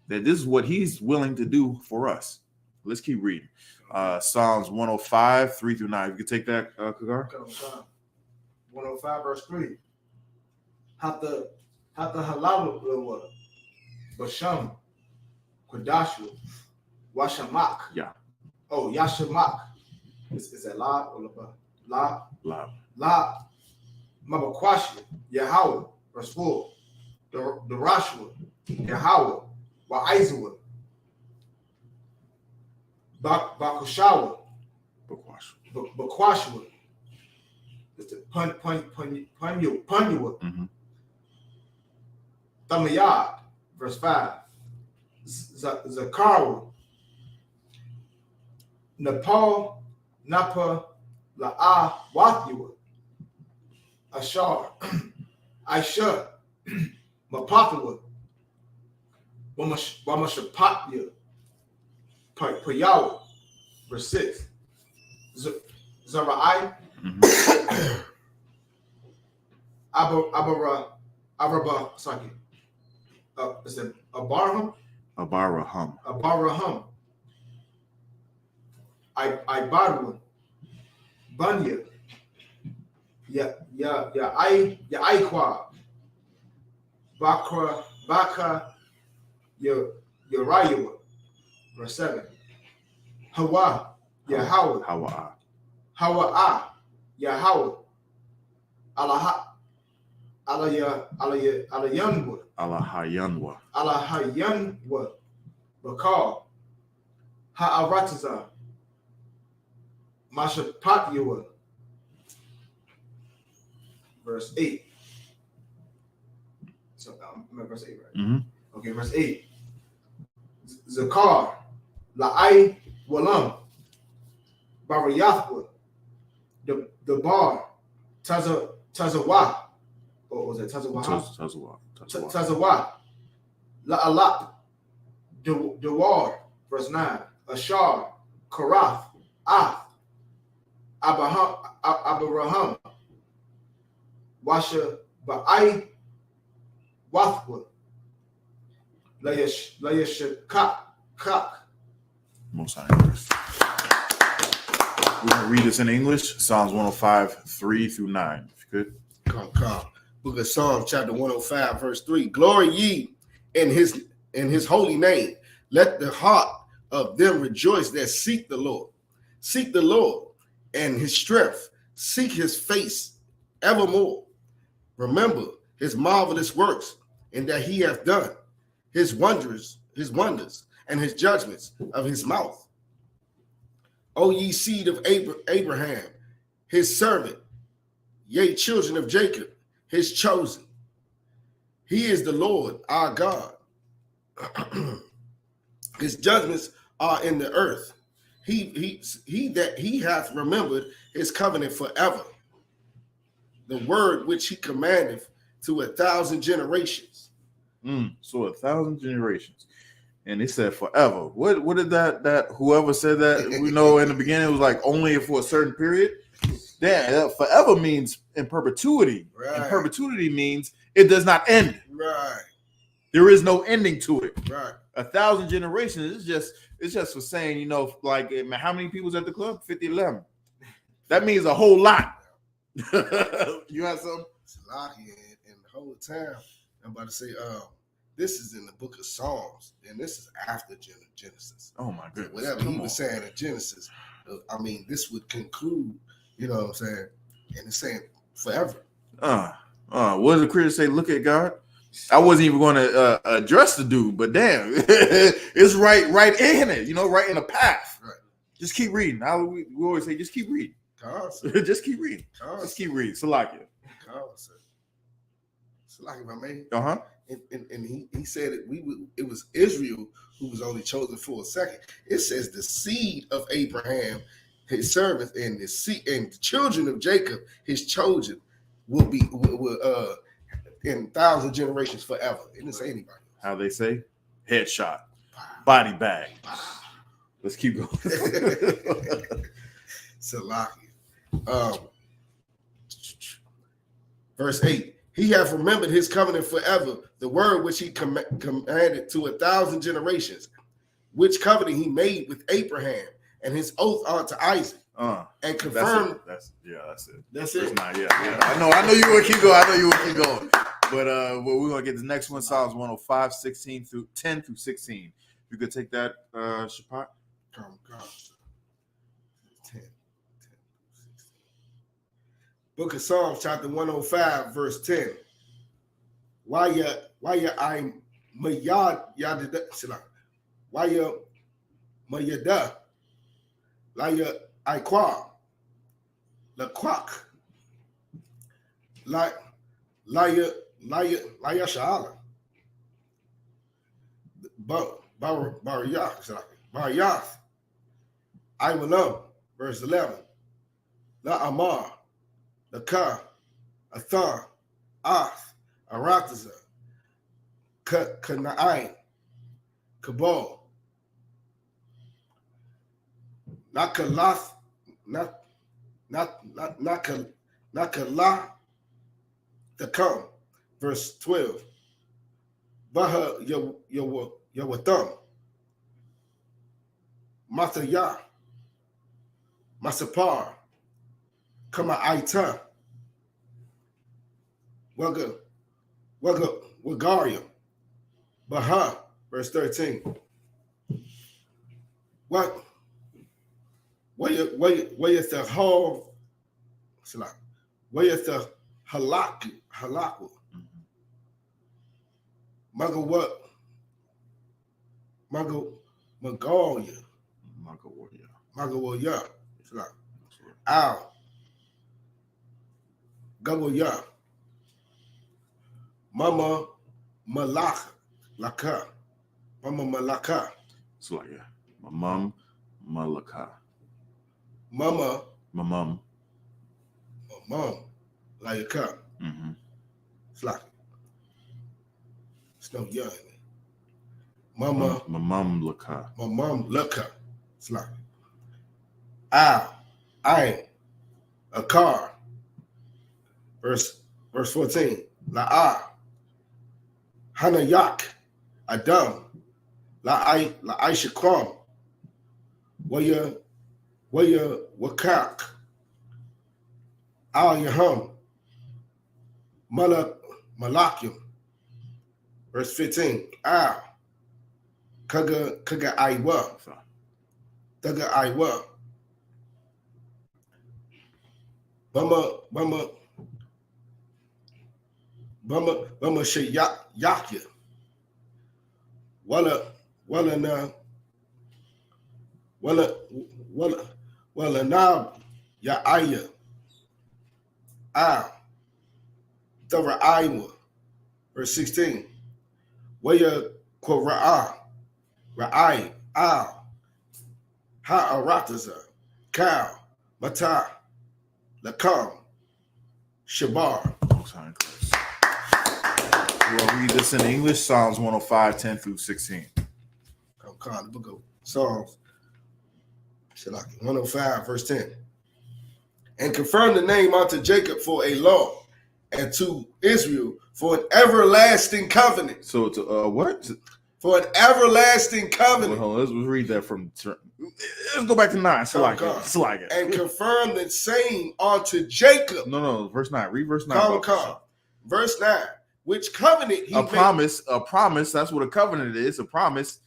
that this is what he's willing to do for us. Let's keep reading. Psalms 105, 3-9. You can take that, Kagar. 105, verse 3. Hatta halalu basham kodashu washamak. Yeah. Oh, yashamak. Is that la or la? La. La. Mabakwashi, Yahweh, verse 4. The Rashua, Yahweh, Wa Bakushawa, Bakwashua. It's the Punyua. Thamayad, verse 5. Zakaru, Nepal, Napa, La'a, Wathua. Ashar, Aisha, Mapathawa, Wamashapatya, Payawa, verse 6. Zarai, Araba, sorry. Is it Abaraham? Abaraham. Ibarwa, Bunya. Aikwa, Baka, Uriah, verse 7. Hawa, Yahweh, Hawa, Yahweh, Alahayanwa, Bakal, Ha'arataza, Mashapatyawa, verse 8. So I'm at verse 8, right? Mm-hmm. Okay, verse 8. Zakar, La'ai Walam, Barayathwa, the bar, Tazawa, Or was it Tazawah? Tazawah. La'alak, Dewar, verse 9. Ashar, Karath, Abraham, Washa, Ba'ai, Wathwa, Layashakak. Most High verse. We're going to read this in English. Psalms 105, 3 through 9. If you could. Come. Book of Psalms, chapter 105, verse 3. Glory ye in his holy name. Let the heart of them rejoice that seek the Lord. Seek the Lord and his strength. Seek his face evermore. Remember his marvelous works and that he hath done, his wonders, and his judgments of his mouth. O ye seed of Abraham, his servant, yea, children of Jacob, his chosen. He is the Lord our God. His judgments are in the earth. He hath remembered his covenant forever. The word which he commandeth to 1,000 generations. So 1,000 generations. And it said forever. What did that whoever said that, we know in the beginning it was like only for a certain period? Damn, forever means in perpetuity. Right. And perpetuity means it does not end. Right. There is no ending to it. Right. 1,000 generations is just for saying, you know, like how many people's at the club? 50, 11. That means a whole lot. You have something? It's a lot here in the whole time. I'm about to say, this is in the book of Psalms, and this is after Genesis. Oh my goodness. Whatever he was saying in Genesis, I mean, this would conclude, you know what I'm saying? And it's saying forever. What did the critics say? Look at God. I wasn't even going to address the dude, but damn, it's right in it, you know, right in the path. Right. Just keep reading. We always say, just keep reading. Just keep reading. Just keep reading. Salakia. Salakia, my man. Uh-huh. And he said it was Israel who was only chosen for a second. It says the seed of Abraham, his servant, and the children of Jacob, his chosen, will be in 1,000 generations forever. It didn't say anybody. How they say? Headshot. Body bag. Let's keep going. Salakia. Verse 8. He hath remembered his covenant forever, the word which he commanded to 1,000 generations, which covenant he made with Abraham, and his oath unto Isaac, and confirmed. That's it. That's it. Yeah. I know you would keep going. But we're gonna get the next one, Psalms 105, 10 through 16. You could take that, Shapat. Come. 10. Book of Psalms, chapter 105, verse 10. Why I mayada laya iqua la quack laya shala Baryath I will know, verse 11. La Amar the Ka, Athar, Ath, Arataza, Kana'ai, Kabal, Nakalath, Nakalah, the come, verse 12. Baha Yawatham, Mathaya, Masapar, Kama Aita, Wagaria, Baha, verse 13. Where is the whole? Where is the halaku? Magawoya. Ow. Gagoya. Mama Malaka. Laka. Mama Malaka. So like my mom Malaka. Mama My mom. Laka. It's like it's no young. Mama, my mom look her. my mom look her. It's like I ain't a car. Verse 14. La Hanayak Adam La I.S.U.P.K Waya Wakak Al Yaham Malakim. Verse 15. Kaga Iwa. Daga Iwa. Bama Shayakya. Wala na ya aya. Dara Iwa. Verse 16. Waya Ra'ai Al Ha'arataza Kal Mata Lakam Shabar. We'll read this in English. Psalms 105, 10 through 16. Come, the book of Psalms 105, verse 10. And confirm the name unto Jacob for a law, and to Israel for an everlasting covenant. So to what? For an everlasting covenant. Well, let's read that from. Let's go back to 9. Slack it. And confirm the same unto Jacob. No, verse 9. Read verse 9. Come. Verse 9. Which covenant he a made. A promise. That's what a covenant is. A promise.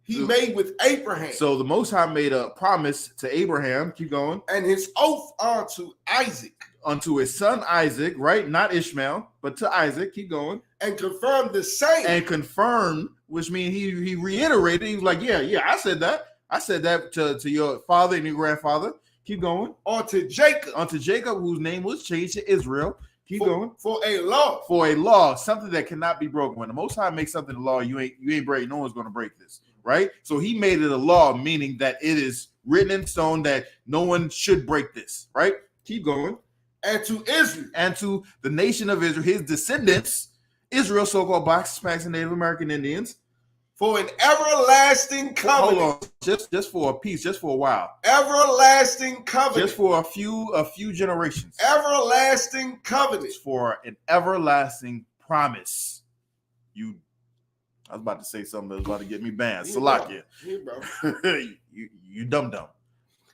He made with Abraham. So the Most High made a promise to Abraham. Keep going. And his oath unto Isaac. Unto his son Isaac, right? Not Ishmael, but to Isaac. Keep going. And confirmed the same. And confirmed, which means he reiterated. He was like, yeah, I said that. I said that to your father and your grandfather. Keep going. Unto Jacob, whose name was changed to Israel. Keep going. For a law. For a law, something that cannot be broken. When the Most High makes something a law, you ain't break. No one's going to break this, right? So he made it a law, meaning that it is written in stone that no one should break this, right? Keep going. And to Israel. And to the nation of Israel, his descendants, Israel, so-called blacks, Hispanics, and Native American Indians. For an everlasting covenant. Hold on, just for a piece, just for a while. Everlasting covenant. Just for a few generations. Everlasting covenant. For an everlasting promise. I was about to say something that was about to get me banned. Salakia. You dumb.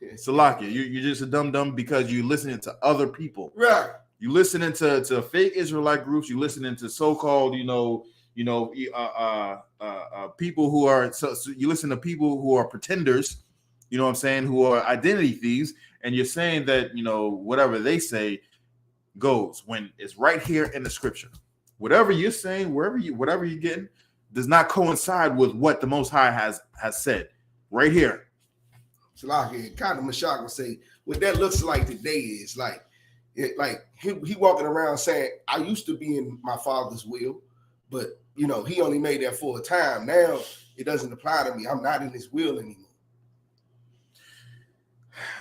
Salakia. You're just a dumb because you're listening to other people. Right. You listening to fake Israelite groups. You listening to so-called, people who are. So you listen to people who are pretenders. You know what I'm saying? Who are identity thieves, and you're saying that whatever they say goes when it's right here in the scripture. Whatever you're saying, whatever you're getting, does not coincide with what the Most High has said right here. Salakia, kind of Mashak will say what that looks like today is like he walking around saying, I used to be in my father's will, but he only made that for a time. Now it doesn't apply to me. I'm not in his will anymore.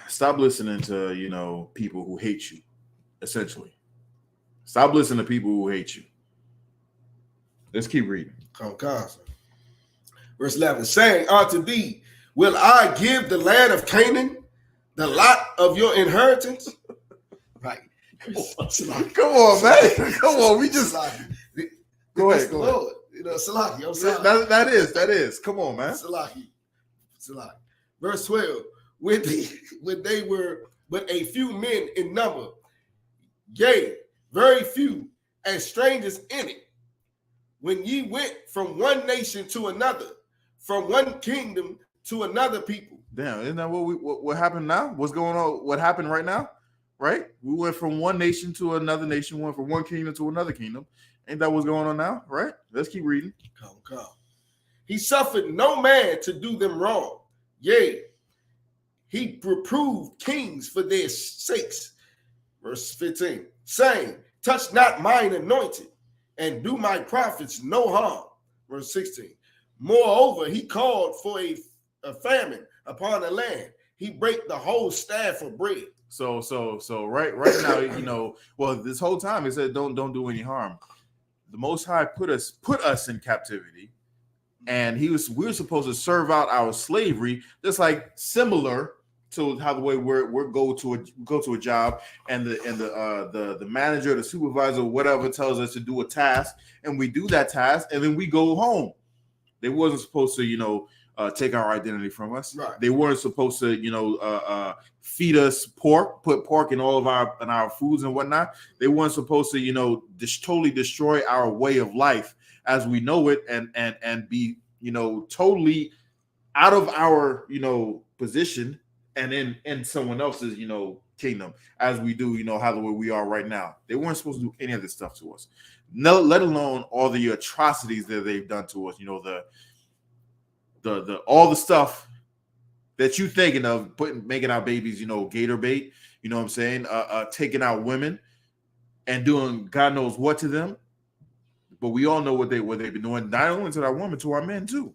Stop listening to people who hate you, essentially. Stop listening to people who hate you. Let's keep reading. Verse 11, saying unto thee, will I give the land of Canaan, the lot of your inheritance? Right. Come on, man. Come on. We just go ahead. Lord. Salaki. I'm sorry. That is. Come on, man. Salaki. Verse 12. When they were but a few men in number, yea, very few, and strangers in it. When ye went from one nation to another, from one kingdom to another people. Damn, isn't that what happened now? What's going on? What happened right now? Right? We went from one nation to another nation, went from one kingdom to another kingdom. Ain't that what's going on now? Right? Let's keep reading. Come. He suffered no man to do them wrong. Yea, he reproved kings for their sakes. Verse 15, saying, touch not mine anointed, and do my prophets no harm. Verse 16, moreover, he called for a famine upon the land. He break the whole staff of bread. So right now, well, this whole time he said don't do any harm. the Most High put us in captivity, and we were supposed to serve out our slavery, just like similar to how the way we're go to a job, and the manager, the supervisor, whatever tells us to do a task, and we do that task, and then we go home. They wasn't supposed to, take our identity from us. Right. They weren't supposed to, feed us pork, put pork in all of our foods and whatnot. They weren't supposed to, totally destroy our way of life as we know it, and be, totally out of our, position and in someone else's, kingdom, as we do, how the way we are right now. They weren't supposed to do any of this stuff to us. No, let alone all the atrocities that they've done to us. The all the stuff that you thinking of, making our babies, gator bait. You know what I'm saying? Taking out women and doing God knows what to them. But we all know what they've been doing, not only to our women, to our men too.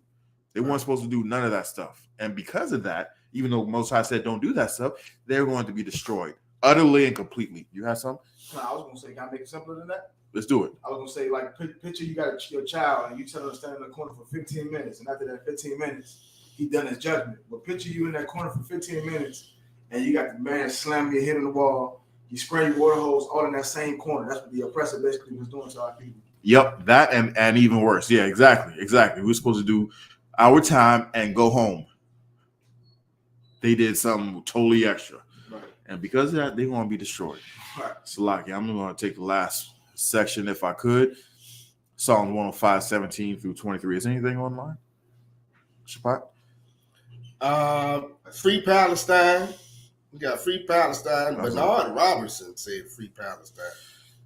They weren't supposed to do none of that stuff. And because of that, even though Most High said don't do that stuff, they're going to be destroyed utterly and completely. You have something? No, I was gonna say, can I make it simpler than that? Let's do it. I was gonna say, like, picture you got your child and you tell him to stand in the corner for 15 minutes, and after that 15 minutes, he done his judgment. But picture you in that corner for 15 minutes, and you got the man slamming your head on the wall, you spraying your water hose all in that same corner. That's what the oppressor basically was doing to our people. Yep, that and even worse. Yeah, exactly. We're supposed to do our time and go home. They did something totally extra. Right. And because of that, they're going to be destroyed. Right. Salaki, I'm going to take the last section if I could. Psalms 105, 17 through 23. Is anything online? Shabbat? Free Palestine. We got Free Palestine. That's Bernard Robertson said Free Palestine.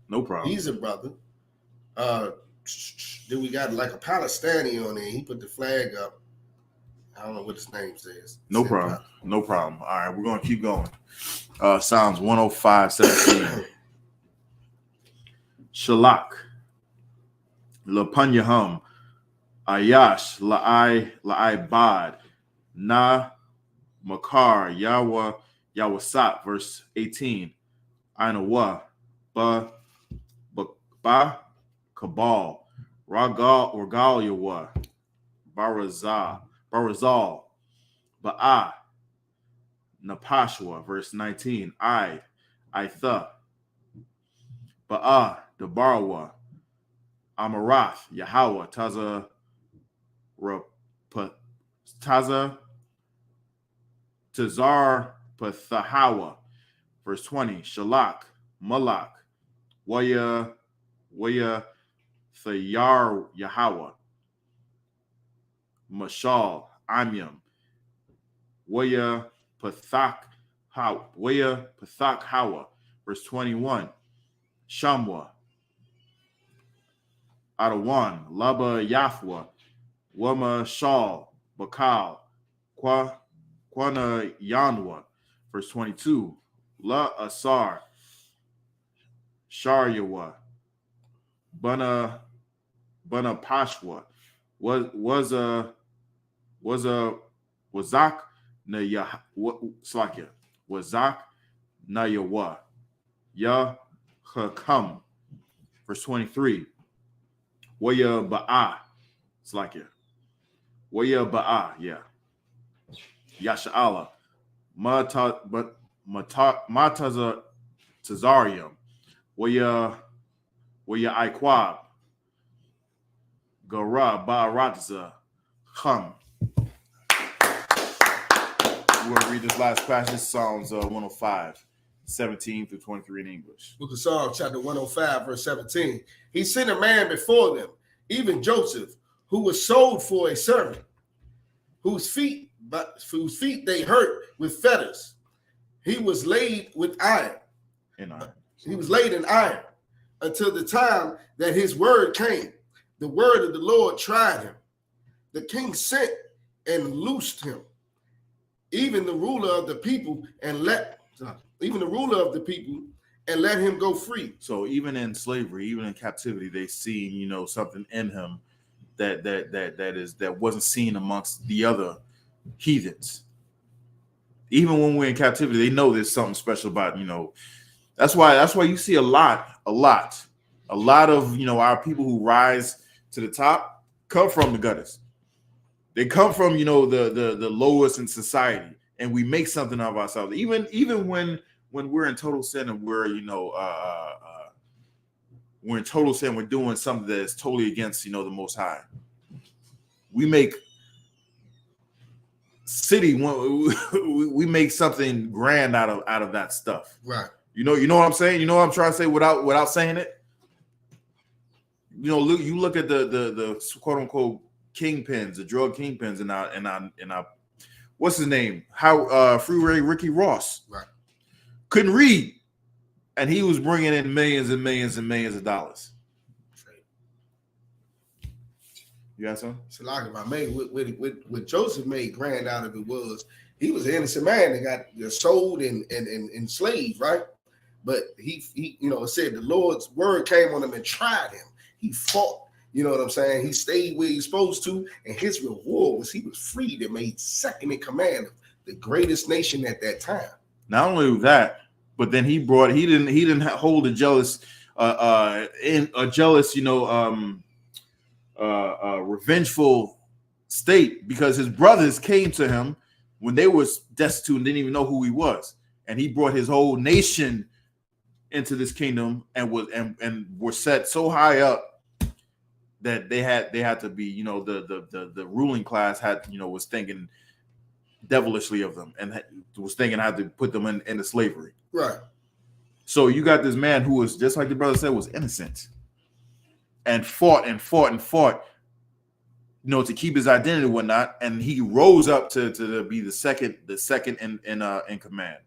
No problem. He's a brother. Then we got like a Palestinian on there. He put the flag up. I don't know what his name says. No problem. No problem. All right, we're going to keep going. Psalms 105, 17. Shalak. Lapanyahum. Ayash. La'ai bad. Na makar. Yawasat. Verse 18. Ainawa. Ba kabal. Ragal yawa. Barazal. Ba'a. Napashwa. Verse 19. I-tha. Ba'a. Dabarawa. Amarath. Yahweh. Tazar Pathahawa. Verse 20. Shalak. Malak. Waya Thayar Yahweh. Mashal. Amyam. Waya Pathak Hawa. Verse 21. Shamwa. Adawan. Laba Yafwa. Wama Shal. Bakal. Kwana Yanwa. Verse 22. La Asar. Sharyawa. Bana Pashwa. Wazak na Slakia. Wazak na Yawa. Hakam. Verse 23. Waya Ba'a. Slakia. Waya Ba'a. Yeah. Yasha'ala. Mataza Tazarium. Waya Iqab. Gara Ba'aratza. Hum. We're going to read this last passage, Psalms 105, 17 through 23 in English. Book of Psalms, chapter 105, verse 17. He sent a man before them, even Joseph, who was sold for a servant, whose feet they hurt with fetters. He was laid with iron. He was laid in iron until the time that his word came. The word of the Lord tried him. The king sent and loosed him. Even the ruler of the people and let him go free. So even in slavery, even in captivity, they see, something in him that wasn't seen amongst the other heathens. Even when we're in captivity, they know there's something special about, that's why you see a lot A lot of our people who rise to the top come from the gutters. They come from the lowest in society, and we make something of ourselves. Even when we're in total sin and we're in total sin, we're doing something that is totally against the Most High. We make we make something grand out of that stuff. Right. You know what I'm saying? You know what I'm trying to say without saying it? Look at the quote unquote kingpins, the drug kingpins in our what's his name? Freeway Ricky Ross. Right. Couldn't read. And he was bringing in millions and millions and millions of dollars. You got something? So like if I made what Joseph made grand out of it was he was an innocent man that got sold and enslaved, right? But he it said the Lord's word came on him and tried him. He fought, you know what I'm saying? He stayed where he's supposed to, and his reward was he was freed and made second in command of the greatest nation at that time. Not only that, but then he didn't hold a jealous revengeful state, because his brothers came to him when they were destitute and didn't even know who he was, and he brought his whole nation into this kingdom and were set so high up that they had to be the ruling class was thinking devilishly of them and was thinking how to put them into slavery. Right. So you got this man who was, just like the brother said, was innocent and fought to keep his identity and whatnot, and he rose up to be the second in command.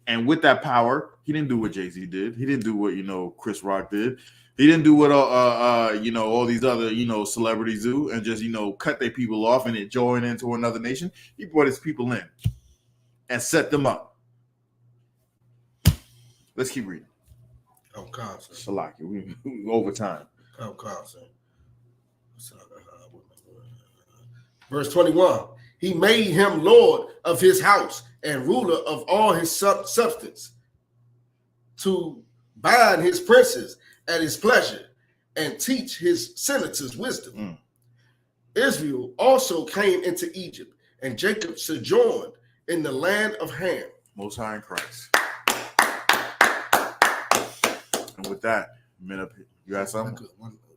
And with that power, he didn't do what Jay-Z did. He didn't do what Chris Rock did. He didn't do what all these other celebrities do and just cut their people off and then join into another nation. He brought his people in and set them up. Let's keep reading. Oh, constant. Shalaki, we over time. Oh, constant. Verse 21. He made him Lord of his house and ruler of all his substance, to bind his princes at his pleasure and teach his senators wisdom. Israel also came into Egypt, and Jacob sojourned in the land of Ham. Most High in Christ. And with that, you got something?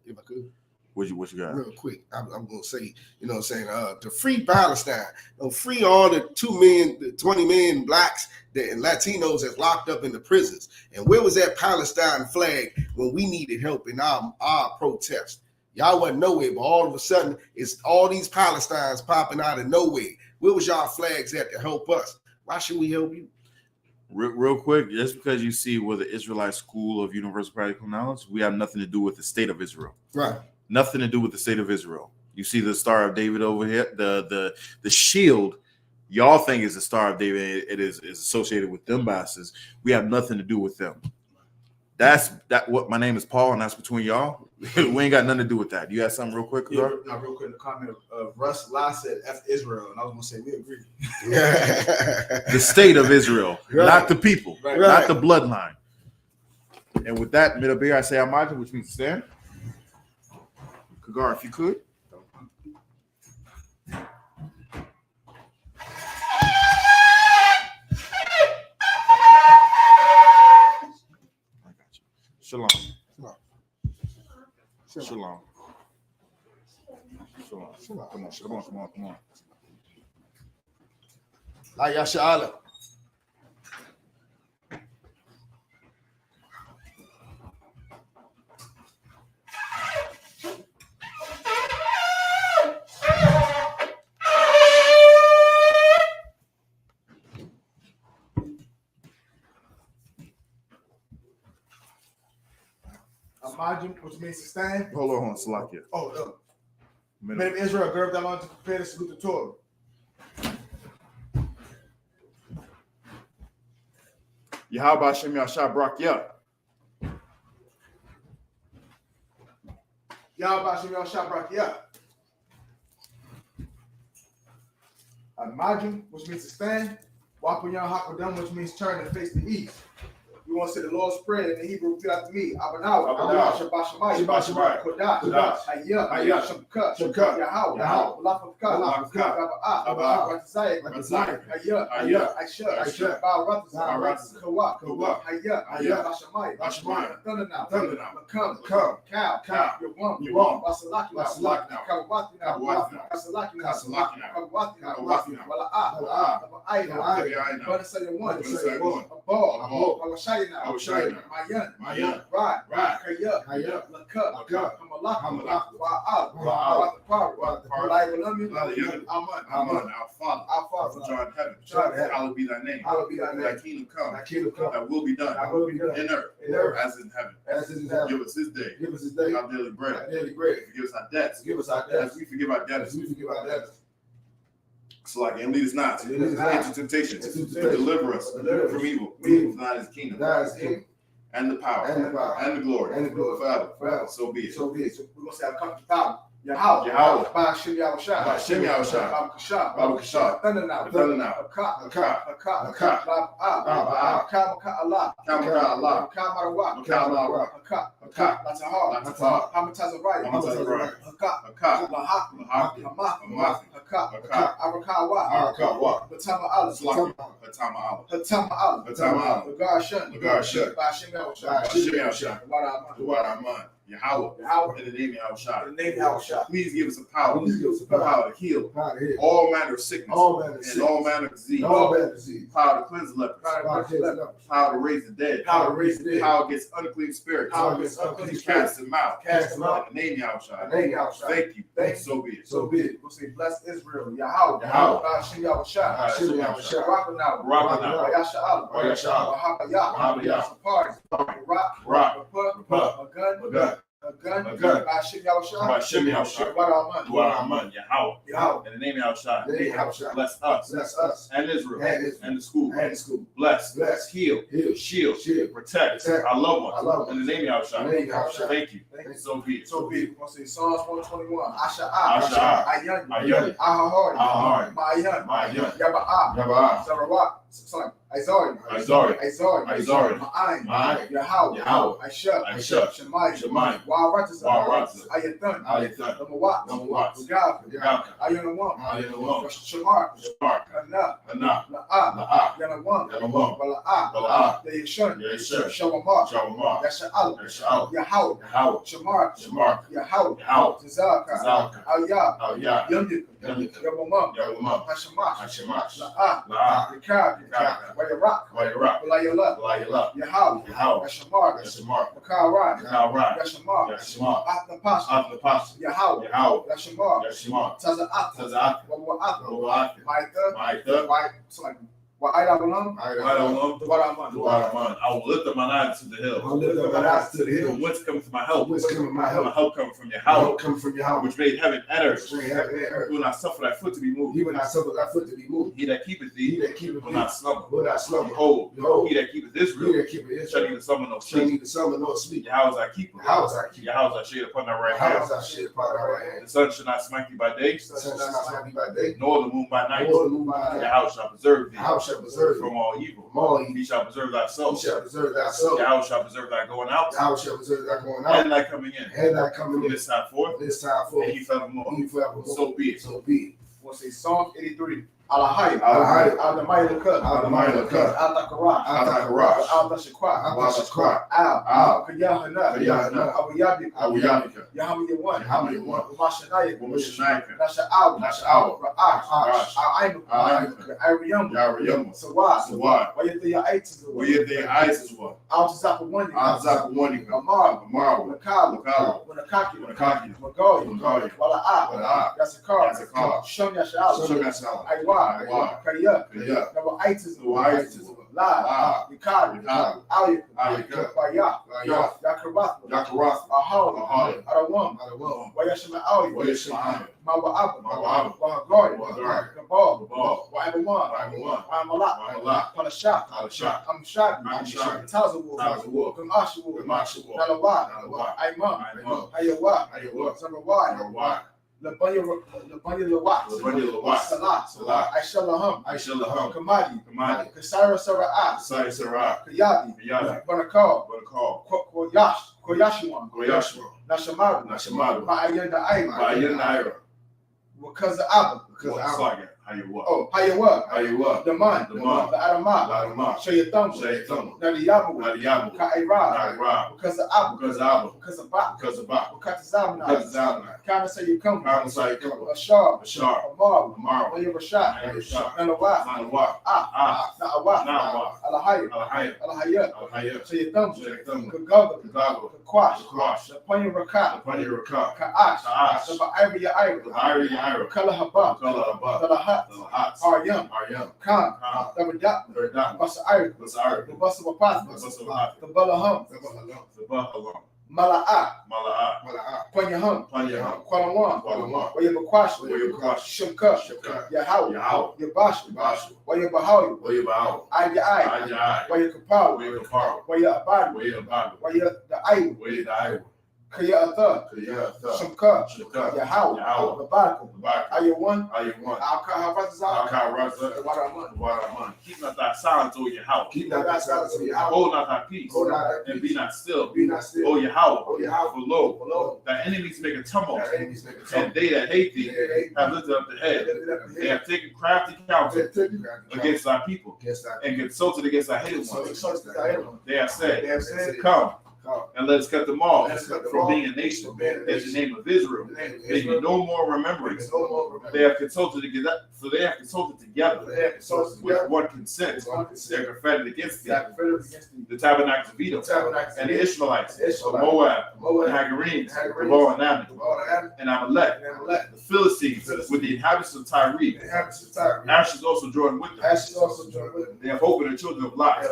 If I could. What you got? Real quick, I'm going to say, to free Palestine, free all the 2 million, the 20 million blacks and Latinos that's locked up in the prisons. And where was that Palestine flag when we needed help in our protest? Y'all wasn't nowhere, but all of a sudden, it's all these Palestines popping out of nowhere. Where was y'all flags at to help us? Why should we help you? Real quick, just because you see we're the Israelite School of Universal Practical Knowledge, we have nothing to do with the state of Israel. Right. Nothing to do with the state of Israel. You see the Star of David over here, the shield. Y'all think is the Star of David. It is associated with them bastards. We have nothing to do with them. That's what my name is Paul, and that's between y'all. We ain't got nothing to do with that. You got something real quick? Yeah, real quick. The comment of Russ La said F Israel, and I was gonna say we agree. The state of Israel, right. Not the people, right. Not the bloodline. And with that, Midabir, I say Amajin, which means stand. Kagar, if you could. I got you. Shalom. Shalom. Come on. Like Yashala. Imagine, which means to stand. Hold on, Salakia. Oh, Men of Israel, gird them on to prepare to salute the Torah. Yahweh Hashem Yashah Brakya. Yahweh Hashem Yashah Brakya. Imagine, which means to stand. Wapayan Hakodam, which means turn and face the east. We want to say the Lord's Prayer in the Hebrew. Repeat after me. Abanawa. Shabbat Shemayim. Shabbat Shemayim. Kodash. Kodash. I.S.U.P.K. I.S.U.P.K. Yahweh. Yahweh. Raba'ah. Ratazayah. I.S.U.P.K. Baratazah. Kawak. I.S.U.P.K. Bashamayim. Thundernow. Makam. Come. Cow. Cow. Yawam. Basalaki. Basalaki. Kawati. Basalaki. Kasalaki. Kawati. Wala'ah. Aina. Brother say one. One. A ball. ball. Awashayna. Awashayna. Mayan. Right. Kaya. Lakah. Hamalak. Wa'ah. Wa'ah. Aman. Our Father, which art in heaven. Which art in heaven. Hallowed be thy name. Hallowed be thy name. Thy kingdom come. Thy kingdom come. Thy will be done. Thy will be done. In earth. In earth. As in heaven. As it is in heaven. Give us this day. Give us this day our daily bread. our daily bread. Forgive us our debts. Give us our As debts. we forgive our As debtors. we forgive our debtors. So like, and lead us not Lead us not into temptation. into temptation. But deliver us Deliver us from evil. from evil. For thine is the kingdom. Thine is the kingdom. And the power. And the power. And the glory. And the glory. Forever. Forever. So be it. So be it. So we're going to say, I'll come to power. Yahweh. Yahweh. Ba'ashem Yahushua. Ba'ashem Yahushua. Babu Kashah. Babu Kashah. Thundernow. Thundernow. Akah. Akah. Akah. Raba'ah. Akah Allah. Kamaka Allah. Akah Marawa. Akah Marawa. Akah. Akah. Latahar. Latahar. Hamatazaraya. Hamatazaraya. Akah. Akah. Lahak. Lahak. Hamath. Akah. Akah. Arakawa. Arakawa. Batama Allah. Slaki. Hatama Allah. Hatama Allah. Hatama Allah. Lagar Shun. Lagar Shun. Ba'ashem Yahushua. Ba'ashem Yahushua. Waraman. Duwaraman. Yahweh. Yahweh. In the name of Yahushua. In the name of Yahushua. Please give us the power. Please give us the The power. power to heal Power to heal. all manner of sickness. All manner of and sickness. all manner of disease. All bad disease. Power to cleanse lepers. Power to cleanse lepers. Power to raise the dead. Power to raise the dead. Power against unclean spirits. Power against unclean To spirits. cast them out. Cast them out. In the name of Yahushua. In the name of Yahushua. Thank you. Thank you. So be it. So be it. We'll say, bless Israel. Yahweh. Yahweh. Ba'ashem Yahushua. Ba'ashem Yahushua. Barakanaw. Barakanaw. Wayasha'al. Wayasha'al. Wahabaya. Wahabaya. Sapari. Rock. Rock. A gun. A gun. A gun. A gun. Ba'ashem Yahushua. Ba'ashem Yahushua. Waraman. Duwaraman. Yahweh. Yahweh. In the name of Yahushua. In the name of Yahushua. Bless us. Bless us. And Israel. And Israel. And the school. And the school. Bless. Bless. Heal. Heal. Shield. Shield. Protect. Protect. Our loved ones. Our loved In the name of Yahushua. In the name of Yahushua. Thank you. Thank you. So be it. So be it. We'll say Psalms 121. Asha'a. Ayan. Ayan. Ahahari. Ahahari. Ma'ayan. Ma'ayan. Yaba'ah. Yaba'ah. Sarawak. Sorry. Izari. Izari. Ma'ayin. Ma'ayin. Yahweh. Yahweh. I.S.U.P.K. I.S.U.P.K. Shemayim. Shemayim. Wa'aratazah. Ayathan. Ayathan. Lamawat. Lamawat. Gavka. Ayanawam. Ayanawam. Shamar. Shamar. Ana. Ana. La'ah. La'ah. Yanawam. Yanawam. Wala'ah. Wala'ah. Yeshun. Yeshun. Shawamar. Shawamar. Yasha'al. Yasha'al. Yahweh. Yahweh. Shamar. Shamar. Yahweh. Yahweh. Tazaka. Zalka. Al-Yah. Al-Yah. Yamdik. Yamdik. Yawamam. Yawamam. Hashamash. Hashemash. La'ah. La'ah. Yakab. Yakab. Wayarak. Wayarak. Walayala. Walayala. Yahweh. Yahweh. Yashamar. Yashamar. Makarai. Makarai. Yashamar. Yashamar. Atnapash. Atnapash. Yahweh. Yahweh. Yashamar. Yashimar. Taza'at. Taza'at. Wawa'at. Wawa'at. Ma'ita. Ma'ita. Wa'aydawalam. Wa'aydawalam. Duwaraman. Duwaraman. I will lift up my eyes to the hills. I will lift up my eyes to the hills. From whence cometh my help? Whence cometh my help? My help cometh from My Yahweh, help comes from Yahweh. which made heaven and earth. Which made heaven and earth. He will not suffer thy foot to be moved. He will not suffer thy foot to be moved. He that keepeth He thee that keepeth will thee not slumber. will not slumber. Behold, Behold, he that keepeth he Israel that keepeth shall Israel neither slumber nor shall sleep. neither slumber nor sleep. Yahweh is thy keeper. Yahweh is thy keeper. Yahweh is thy shade upon thy right Yahweh hand. is thy shade upon thy right hand. The sun shall not smite thee by day, The sun shall not smite thee by day, nor the moon by night. nor the moon by night. Yahweh shall preserve thee Yahweh shall preserve thee from all evil. from all evil. He shall preserve thy He soul. shall preserve thy soul. Yahweh shall preserve thy going out Yahweh shall preserve thy going out and thy coming in. and thy coming From in. this time forth, This time and forth, he forevermore. he forevermore. So be it. So be it. We'll say Psalm 83. Alahai. Alahai. Al-Damai Lakut. Al-Damai Lakut. Al-Takara. Al-Takara. Al-Tashakwa. Al-Tashakwa. Al. Yahanna. Yahanna. Awiyabika. Awiyabika. Yahamiyyawan. Yahamiyyawan. Umashanayik. Umashanayika. Nasha'aw. Nasha'aw. Ra'ash. Al-Ainuka. Al-Ainuka. Ariyamu. Yariyamu. Sawad. Sawad. Wayatiyaitis. Where their eyes is one. Al-Tazakawani. Al-Zakawani. Amar. Amar. Nakalu. Nakalu. Wanakaki. Wanakaki. Magoyi. Magoyi. Wala'ah. Wala'ah. Yasakar. Yasakar. Shom Yasha'al. Shom Yasha'al. Aywa. Aywa. Kaya. Kaya. Nawaitis. Nawaitis. La. La. Yikari. Yikari. Ayik. Ayik. Waya. Waya. Yakarath. Yakarath. Ahali. Ahali. Arawam. Arawam. Wayashima Awi. Wayashima. Mawa'ab. Mawa'ab. Wahagari. Wahagari. Kabal. Kabal. Wa'ibawan. Wa'ibawan. Wa'amalak. Wa'amalak. Palashak. Palashak. Amshad. Amshad. Tazawu. Tazawu. Gamashawu. Gamashawu. Nalawad. Nalawad. Aimam. Aimam. Ayawa. Ayawa. Zarawad. Zarawad. Labanya Lawat, Salah, I.S.U.P.K, Kamadi, Kasara Sara'ah, Kayadi, Banakal, Koyashuan, Nashamaru, Ma'ayanda because of Abba. Hayawa, the man, the Adamah, Shayatham, Nadiyabu, Ka'ira, because of Abba, because of Ba, because Zamna, Kana say you come, Ashar, Amar, Waya Rashad, Nanawa, Na'awa, Alahaya, Shayatham, Kagaga, Kakwash, Napanya Raka, Ka'ash, Ira, Kalahaba, Aryam, Khan, the Basa Ira, the Basa Wapath, the Balahum, Mala'ah, Panyahum, Kwalawan, Wayabakwash, Shimka, Yahweh, Yabash, Wayabahawi, Ayah, Wayakapaw, Wayabad, Waya the Iwa, Kayatha, Shimka, Yahweh, Labarka, Ayawan, Al-Kaharazah, Waraman. Keep not thy silence, O Yahweh. Keep that silence, O Yahweh. Hold not thy peace, and be not still. O Yahweh, for lo, thy enemies make a tumult, and they that hate thee have lifted up the head. They have taken crafty counsel against thy people, and consulted against thy hated ones. They have said, come, and let us cut them off from being a nation. In the name of Israel, there be no more remembrance. They have consulted together, so they have consulted together with one consent. They are confederate against thee, the tabernacles of Edom, and the Ishmaelites, of Moab, the Hagarenes, the Baal and Ammon, and Amalek, the Philistines, with the inhabitants of Tyre. Ashes also joined with them. They have opened the children of Lot,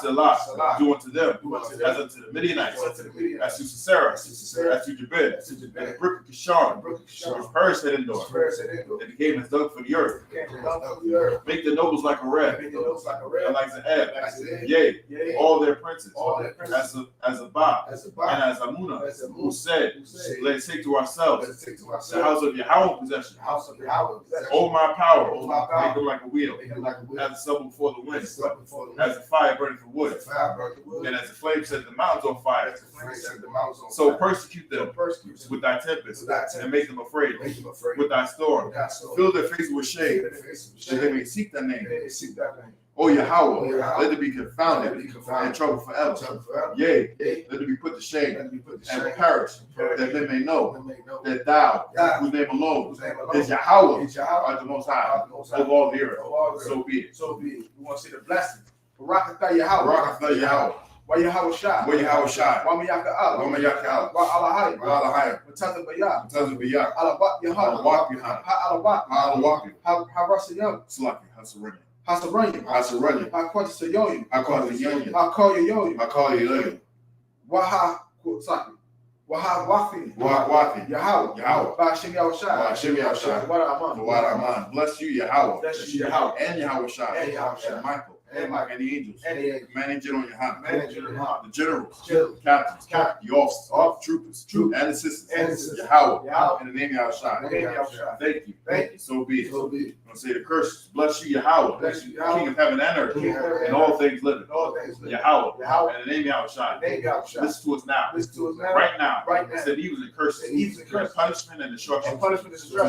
Selah, do unto them as unto the Midianites, as to Sisera, as to Jabin, and the brook of Kishon, which perished at Endor, that became as dung for the earth. Make the nobles like a red, and like Zahab, yea, all their princes, as Abba, and as Amunah, who said, let us take to ourselves the house of Yahweh possession. O my power, make them like a wheel, as the stubble before the wind, as the fire burning for wood, and as the flame set the mountains on fire. So persecute them with thy tempest, and make them afraid with thy storm. Fill their faces with shame, that they may seek thy name. O Yahweh, let them be confounded and trouble forever. Yea, let them be put to shame and perish, that they may know that thou, whose name alone is Yahweh, art the Most High of all the earth. So be it. We want to see the blessing. Barakatah Yahweh. Wa Yahweh Shai. Wa Miyaka Allah. Wa Alahai. Matata Bayah. Alawak Yahanna. Ha Rasayam. Hasaranya. Ha Kwatasayoyim. Ha Koyoyoyim. Waha Wafi. Yahweh. Bashim Yahushai. Waraman. Bless you, Yahweh. And Yahweh Shai. And Michael. And the angels. Managing on Yahanna. The generals. Captains. The officers. Troopers. And assistants. Yahweh. In the name of Yahushai. Thank you. So be it. I'm going to say the curses. Bless you, Yahweh. King of heaven and earth. And all things living. Yahweh. In the name of Yahushai. Listen to us now. Right now. Said evils and curses. And punishment and destruction. To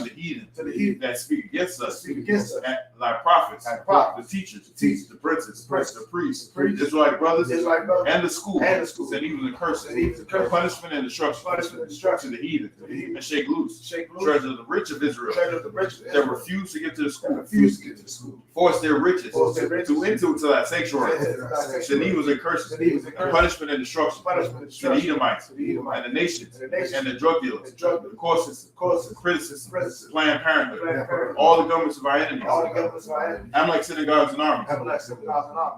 the heathen. That speak against us. And thy prophets. The teachers. The princes. The priests. The Israelite brothers. And the school. Said evils and curses. Punishment and destruction. To the heathen. And shake loose. Treasure of the rich of Israel. That refuse to get to the school. Force their riches to into thy sanctuary. Said evils and curses. And punishment and destruction. To the Edomites. And the nations. And the drug dealers. The court system. Criticism. Planned Parenthood. All the governments of our enemies. Amalek synagogues and armies.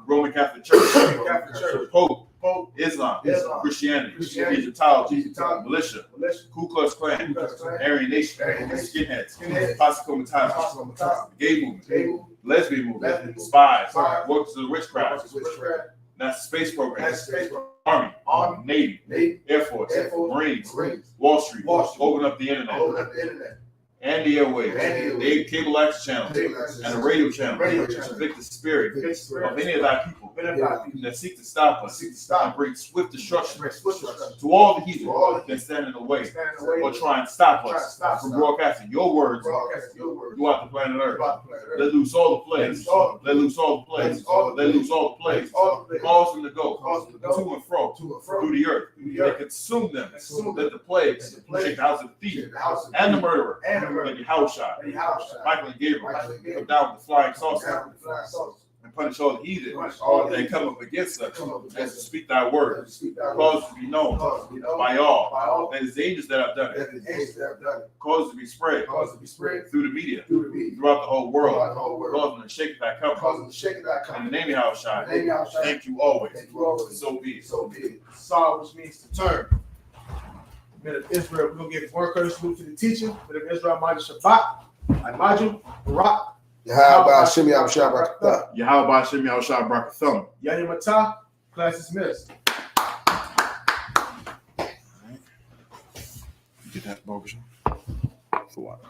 Roman Catholic Church. Pope, Islam, Christianity, Egyptology, militia, Ku Klux Klan, Aryan Nation, skinheads, Posse Comitatus, gay movement, lesbian movement, spies, workers of witchcraft, NASA space program, That's space program. Army, Navy, Air Force, Marines, Wall Street, open up the internet, and the airwaves, the cable access channels, and the radio channel, to convict the spirit of any of thy people that seek to stop us and bring swift destruction to all the heathen that stand in the way or try and stop us from broadcasting your words throughout the planet Earth. Let loose all the plagues. Let loose all the plagues. Let loose all the plagues. Cause them to go to and fro through the earth. They consume them. Let the plagues take the house of the thief and the murderer. Like Yahanna, Michael and Gabriel, come down with the flying saucer and punish all the heathen that come up against us and to speak thy word. Cause it to be known by all that it's the angels that have done it. Cause it to be spread through the media, throughout the whole world. Cause them to shake that cover. In the name of Yahanna, thank you always. So be it. Saw, which means to turn. Men of Israel, we're going to give word curse salute to the teacher. Men of Israel, Maju Shabbat, Imaju, Barak, Yahanna, Shimmy, Al-Shabbat. Yahweh Shem Yahushua Barakathum. Yahanna, class dismissed. Get that barbershop. For what?